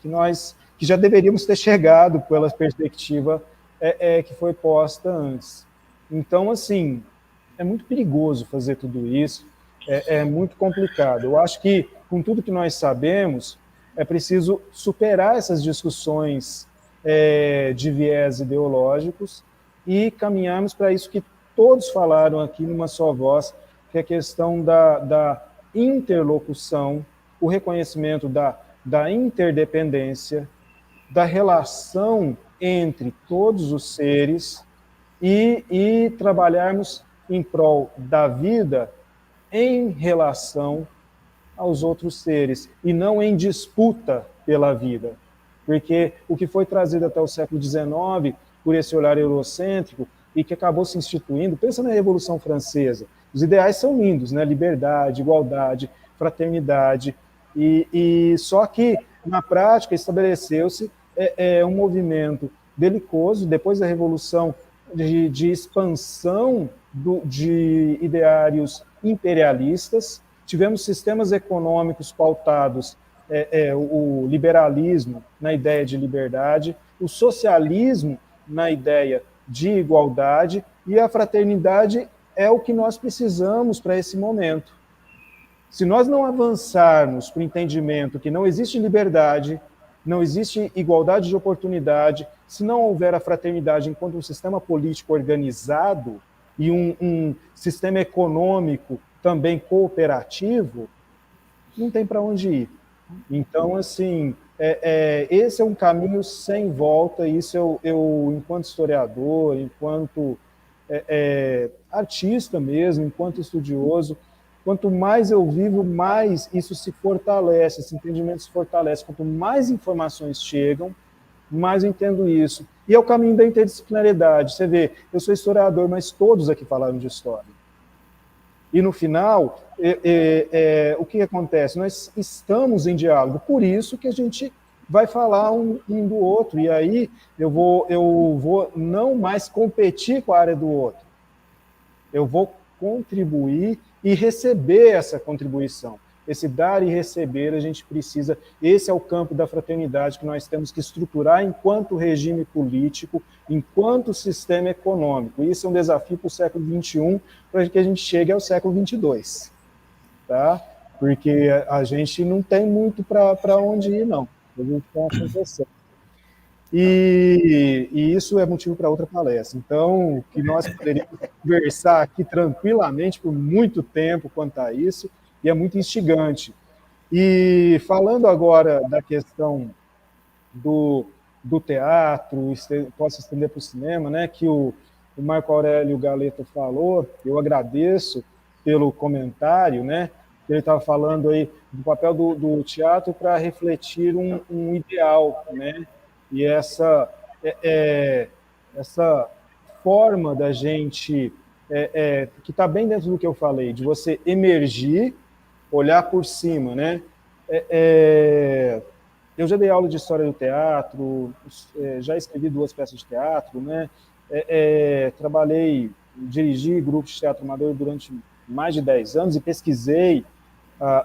que já deveríamos ter chegado pela perspectiva que foi posta antes. Então, assim, é muito perigoso fazer tudo isso, é muito complicado. Eu acho que, com tudo que nós sabemos, é preciso superar essas discussões de viés ideológicos e caminharmos para isso que todos falaram aqui numa só voz, que é a questão da interlocução, o reconhecimento da interdependência, da relação entre todos os seres e trabalharmos em prol da vida em relação aos outros seres e não em disputa pela vida. Porque o que foi trazido até o século XIX por esse olhar eurocêntrico e que acabou se instituindo, pensa na Revolução Francesa, os ideais são lindos, né? Liberdade, igualdade, fraternidade, E só que, na prática, estabeleceu-se um movimento belicoso, depois da Revolução, de expansão de ideários imperialistas. Tivemos sistemas econômicos pautados, o liberalismo na ideia de liberdade, o socialismo na ideia de igualdade, e a fraternidade é o que nós precisamos para esse momento. Se nós não avançarmos para o entendimento que não existe liberdade, não existe igualdade de oportunidade, se não houver a fraternidade enquanto um sistema político organizado e um sistema econômico também cooperativo, não tem para onde ir. Então, assim, esse é um caminho sem volta. Isso eu enquanto historiador, enquanto artista mesmo, enquanto estudioso, quanto mais eu vivo, mais isso se fortalece, esse entendimento se fortalece. Quanto mais informações chegam, mais eu entendo isso. E é o caminho da interdisciplinaridade. Você vê, eu sou historiador, mas todos aqui falaram de história. E no final, o que acontece? Nós estamos em diálogo, por isso que a gente vai falar um do outro, e aí eu vou não mais competir com a área do outro, eu vou contribuir e receber essa contribuição. Esse dar e receber, a gente precisa, esse é o campo da fraternidade que nós temos que estruturar enquanto regime político, enquanto sistema econômico. Isso é um desafio para o século XXI, para que a gente chegue ao século XXII. Tá? Porque a gente não tem muito para onde ir, não. A gente está acontecendo. E isso é motivo para outra palestra. Então, que nós poderíamos conversar aqui tranquilamente por muito tempo quanto a isso, e é muito instigante. E falando agora da questão do teatro, posso estender para o cinema, né, que o Marco Aurélio Galeto falou, eu agradeço pelo comentário, né, ele estava falando aí do papel do teatro para refletir um ideal, né, e essa forma da gente, que está bem dentro do que eu falei, de você emergir, olhar por cima, né? Eu já dei aula de história do teatro, já escrevi 2 peças de teatro, né? Dirigi grupos de teatro amador durante mais de 10 anos e pesquisei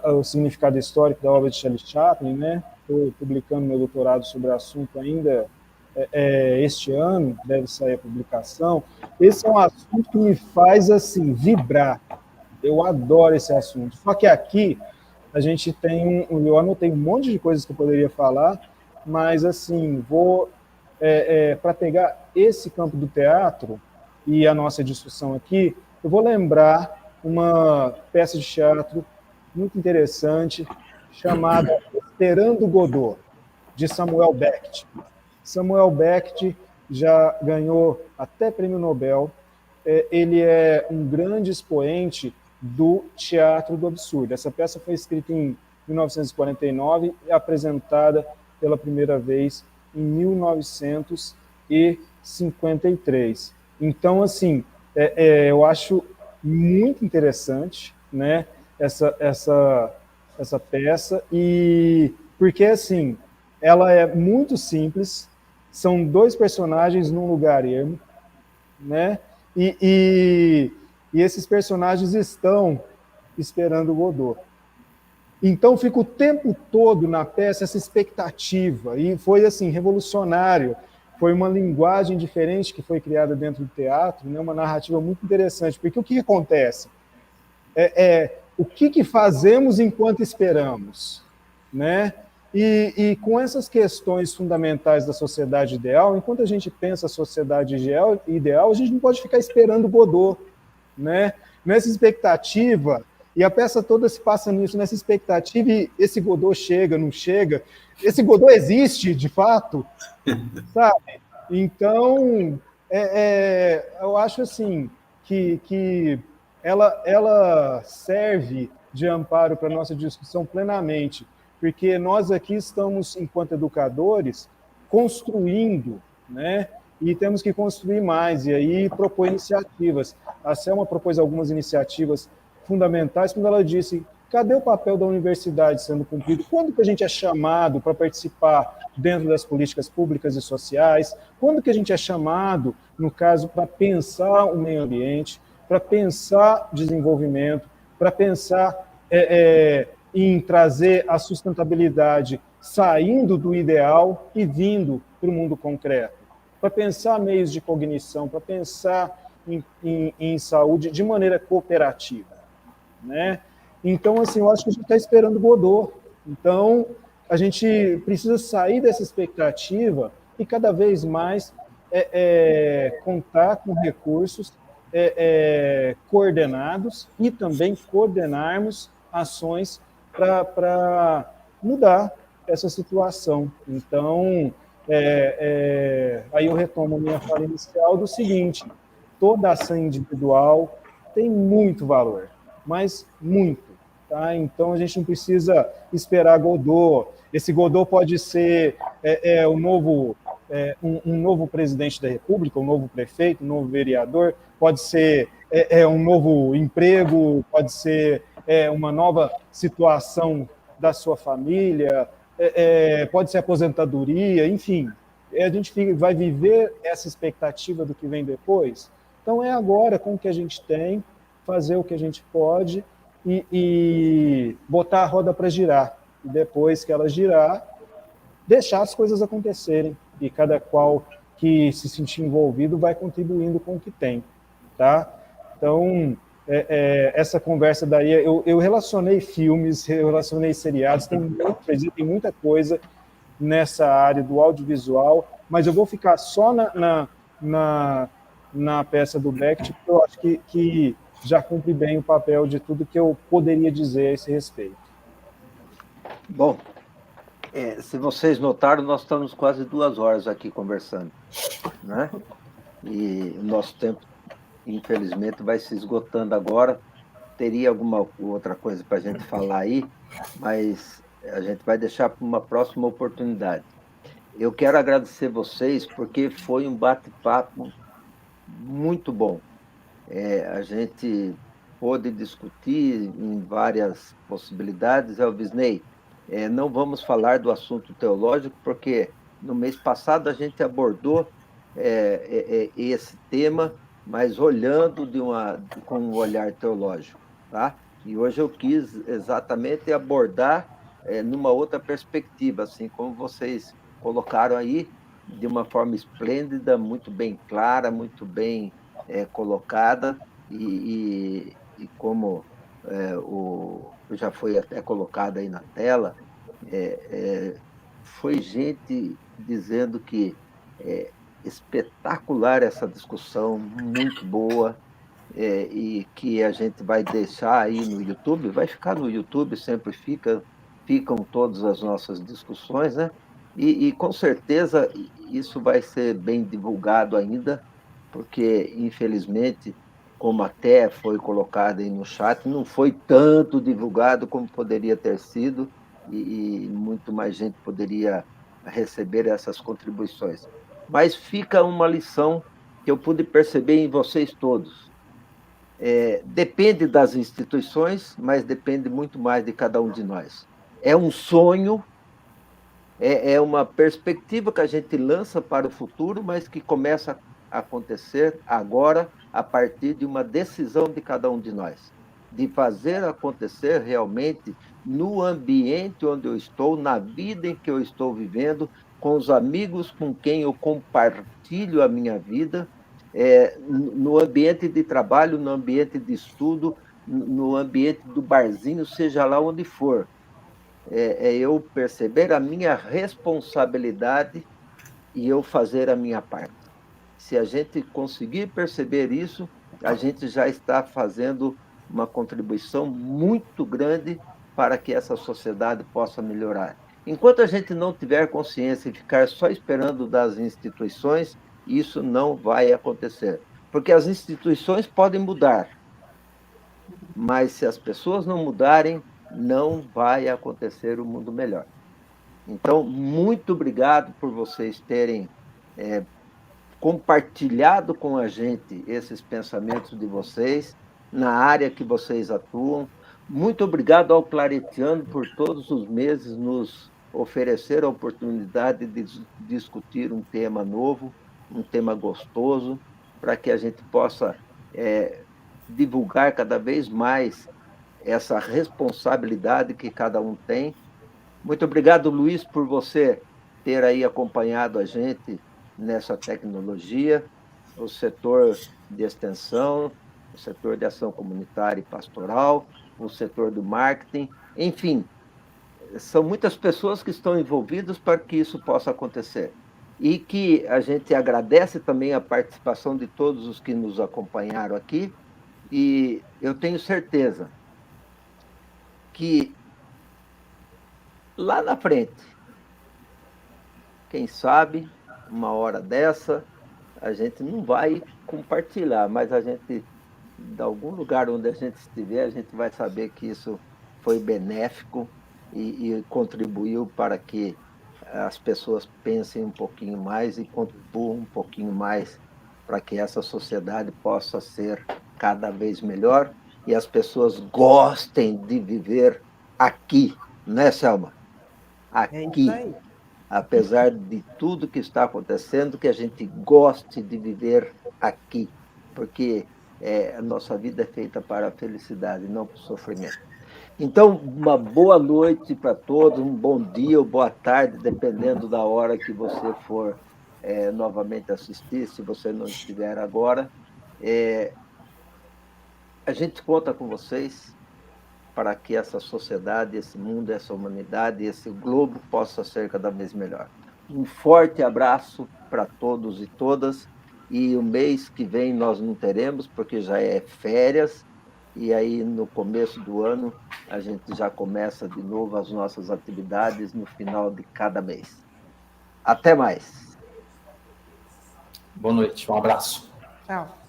o significado histórico da obra de Charlie Chaplin, né? Estou publicando meu doutorado sobre o assunto ainda este ano, deve sair a publicação. Esse é um assunto que me faz assim vibrar. Eu adoro esse assunto. Só que aqui a gente tem, eu anotei um monte de coisas que eu poderia falar, mas assim, vou para pegar esse campo do teatro e a nossa discussão aqui, eu vou lembrar uma peça de teatro muito interessante chamada Esperando Godot, de Samuel Beckett. Samuel Beckett já ganhou até prêmio Nobel. Ele é um grande expoente do teatro do absurdo. Essa peça foi escrita em 1949 e apresentada pela primeira vez em 1953. Então, assim, eu acho muito interessante, né, essa peça, e porque, assim, ela é muito simples, são 2 personagens num lugar ermo, né, e esses personagens estão esperando o Godot. Então, fica o tempo todo na peça essa expectativa, e foi, assim, revolucionário. Foi uma linguagem diferente que foi criada dentro do teatro, né? Uma narrativa muito interessante, porque o que acontece? O que fazemos enquanto esperamos, né? E com essas questões fundamentais da sociedade ideal, enquanto a gente pensa a sociedade ideal, a gente não pode ficar esperando Godot, né? Nessa expectativa, e a peça toda se passa nisso, nessa expectativa, e esse Godot chega, não chega, esse Godot existe, de fato, sabe? Então, eu acho assim, que ela serve de amparo para a nossa discussão plenamente, porque nós aqui estamos, enquanto educadores, construindo, né? E temos que construir mais, e aí propor iniciativas. A Selma propôs algumas iniciativas fundamentais, quando ela disse Cadê o papel da universidade sendo cumprido? Quando que a gente é chamado para participar dentro das políticas públicas e sociais? Quando que a gente é chamado, no caso, para pensar o meio ambiente, para pensar desenvolvimento, para pensar em trazer a sustentabilidade saindo do ideal e vindo para o mundo concreto? Para pensar meios de cognição, para pensar em saúde de maneira cooperativa, né? Então, assim, eu acho que a gente está esperando Godot. Então, a gente precisa sair dessa expectativa e cada vez mais contar com recursos coordenados e também coordenarmos ações para mudar essa situação. Então, aí eu retomo a minha fala inicial do seguinte: toda ação individual tem muito valor, mas muito. Tá? Então, a gente não precisa esperar Godot. Esse Godot pode ser um novo presidente da República, um novo prefeito, um novo vereador, pode ser um novo emprego, pode ser uma nova situação da sua família, pode ser aposentadoria, enfim. A gente vai viver essa expectativa do que vem depois. Então, é agora, com o que a gente tem, fazer o que a gente pode e botar a roda para girar. E depois que ela girar, deixar as coisas acontecerem. E cada qual que se sentir envolvido vai contribuindo com o que tem. Tá? Então, essa conversa daí, eu relacionei filmes, eu relacionei seriados, tem muita coisa nessa área do audiovisual, mas eu vou ficar só na peça do Beckett, porque eu acho que já cumpre bem o papel de tudo que eu poderia dizer a esse respeito. Bom, se vocês notaram, nós estamos quase 2 horas aqui conversando, né? E o nosso tempo, infelizmente, vai se esgotando agora. Teria alguma outra coisa para a gente falar aí, mas a gente vai deixar para uma próxima oportunidade. Eu quero agradecer vocês, porque foi um bate-papo muito bom. A gente pôde discutir em várias possibilidades. Elvisney, não vamos falar do assunto teológico, porque no mês passado a gente abordou esse tema, mas olhando com um olhar teológico, tá? E hoje eu quis exatamente abordar numa outra perspectiva, assim como vocês colocaram aí, de uma forma esplêndida, muito bem clara, muito bem colocada, e como já foi até colocado aí na tela, foi gente dizendo que espetacular essa discussão, muito boa, e que a gente vai deixar aí no YouTube, vai ficar no YouTube, sempre ficam todas as nossas discussões, né? E com certeza isso vai ser bem divulgado ainda, porque, infelizmente, como até foi colocado aí no chat, não foi tanto divulgado como poderia ter sido, e muito mais gente poderia receber essas contribuições. Mas fica uma lição que eu pude perceber em vocês todos. Depende das instituições, mas depende muito mais de cada um de nós. É um sonho, é uma perspectiva que a gente lança para o futuro, mas que começa a acontecer agora, a partir de uma decisão de cada um de nós, de fazer acontecer realmente no ambiente onde eu estou, na vida em que eu estou vivendo, com os amigos com quem eu compartilho a minha vida, no ambiente de trabalho, no ambiente de estudo, no ambiente do barzinho, seja lá onde for. Eu perceber a minha responsabilidade e eu fazer a minha parte. Se a gente conseguir perceber isso, a gente já está fazendo uma contribuição muito grande para que essa sociedade possa melhorar. Enquanto a gente não tiver consciência e ficar só esperando das instituições, isso não vai acontecer. Porque as instituições podem mudar, mas se as pessoas não mudarem, não vai acontecer um mundo melhor. Então, muito obrigado por vocês terem compartilhado com a gente esses pensamentos de vocês, na área que vocês atuam. Muito obrigado ao Claretiano por todos os meses nos oferecer a oportunidade de discutir um tema novo, um tema gostoso, para que a gente possa divulgar cada vez mais essa responsabilidade que cada um tem. Muito obrigado, Luiz, por você ter aí acompanhado a gente nessa tecnologia, o setor de extensão, o setor de ação comunitária e pastoral, o setor do marketing, enfim, são muitas pessoas que estão envolvidas para que isso possa acontecer. E que a gente agradece também a participação de todos os que nos acompanharam aqui, e eu tenho certeza que lá na frente, quem sabe, uma hora dessa, a gente não vai compartilhar, mas a gente, de algum lugar onde a gente estiver, a gente vai saber que isso foi benéfico e contribuiu para que as pessoas pensem um pouquinho mais e contribuam um pouquinho mais para que essa sociedade possa ser cada vez melhor e as pessoas gostem de viver aqui, né, Selma? Aqui, apesar de tudo que está acontecendo, que a gente goste de viver aqui, porque a nossa vida é feita para a felicidade, não para o sofrimento. Então, uma boa noite para todos, um bom dia ou boa tarde, dependendo da hora que você for novamente assistir, se você não estiver agora. A gente conta com vocês para que essa sociedade, esse mundo, essa humanidade, esse globo possa ser cada vez melhor. Um forte abraço para todos e todas, e o mês que vem nós não teremos, porque já é férias, e aí no começo do ano a gente já começa de novo as nossas atividades no final de cada mês. Até mais. Boa noite, um abraço. Tchau.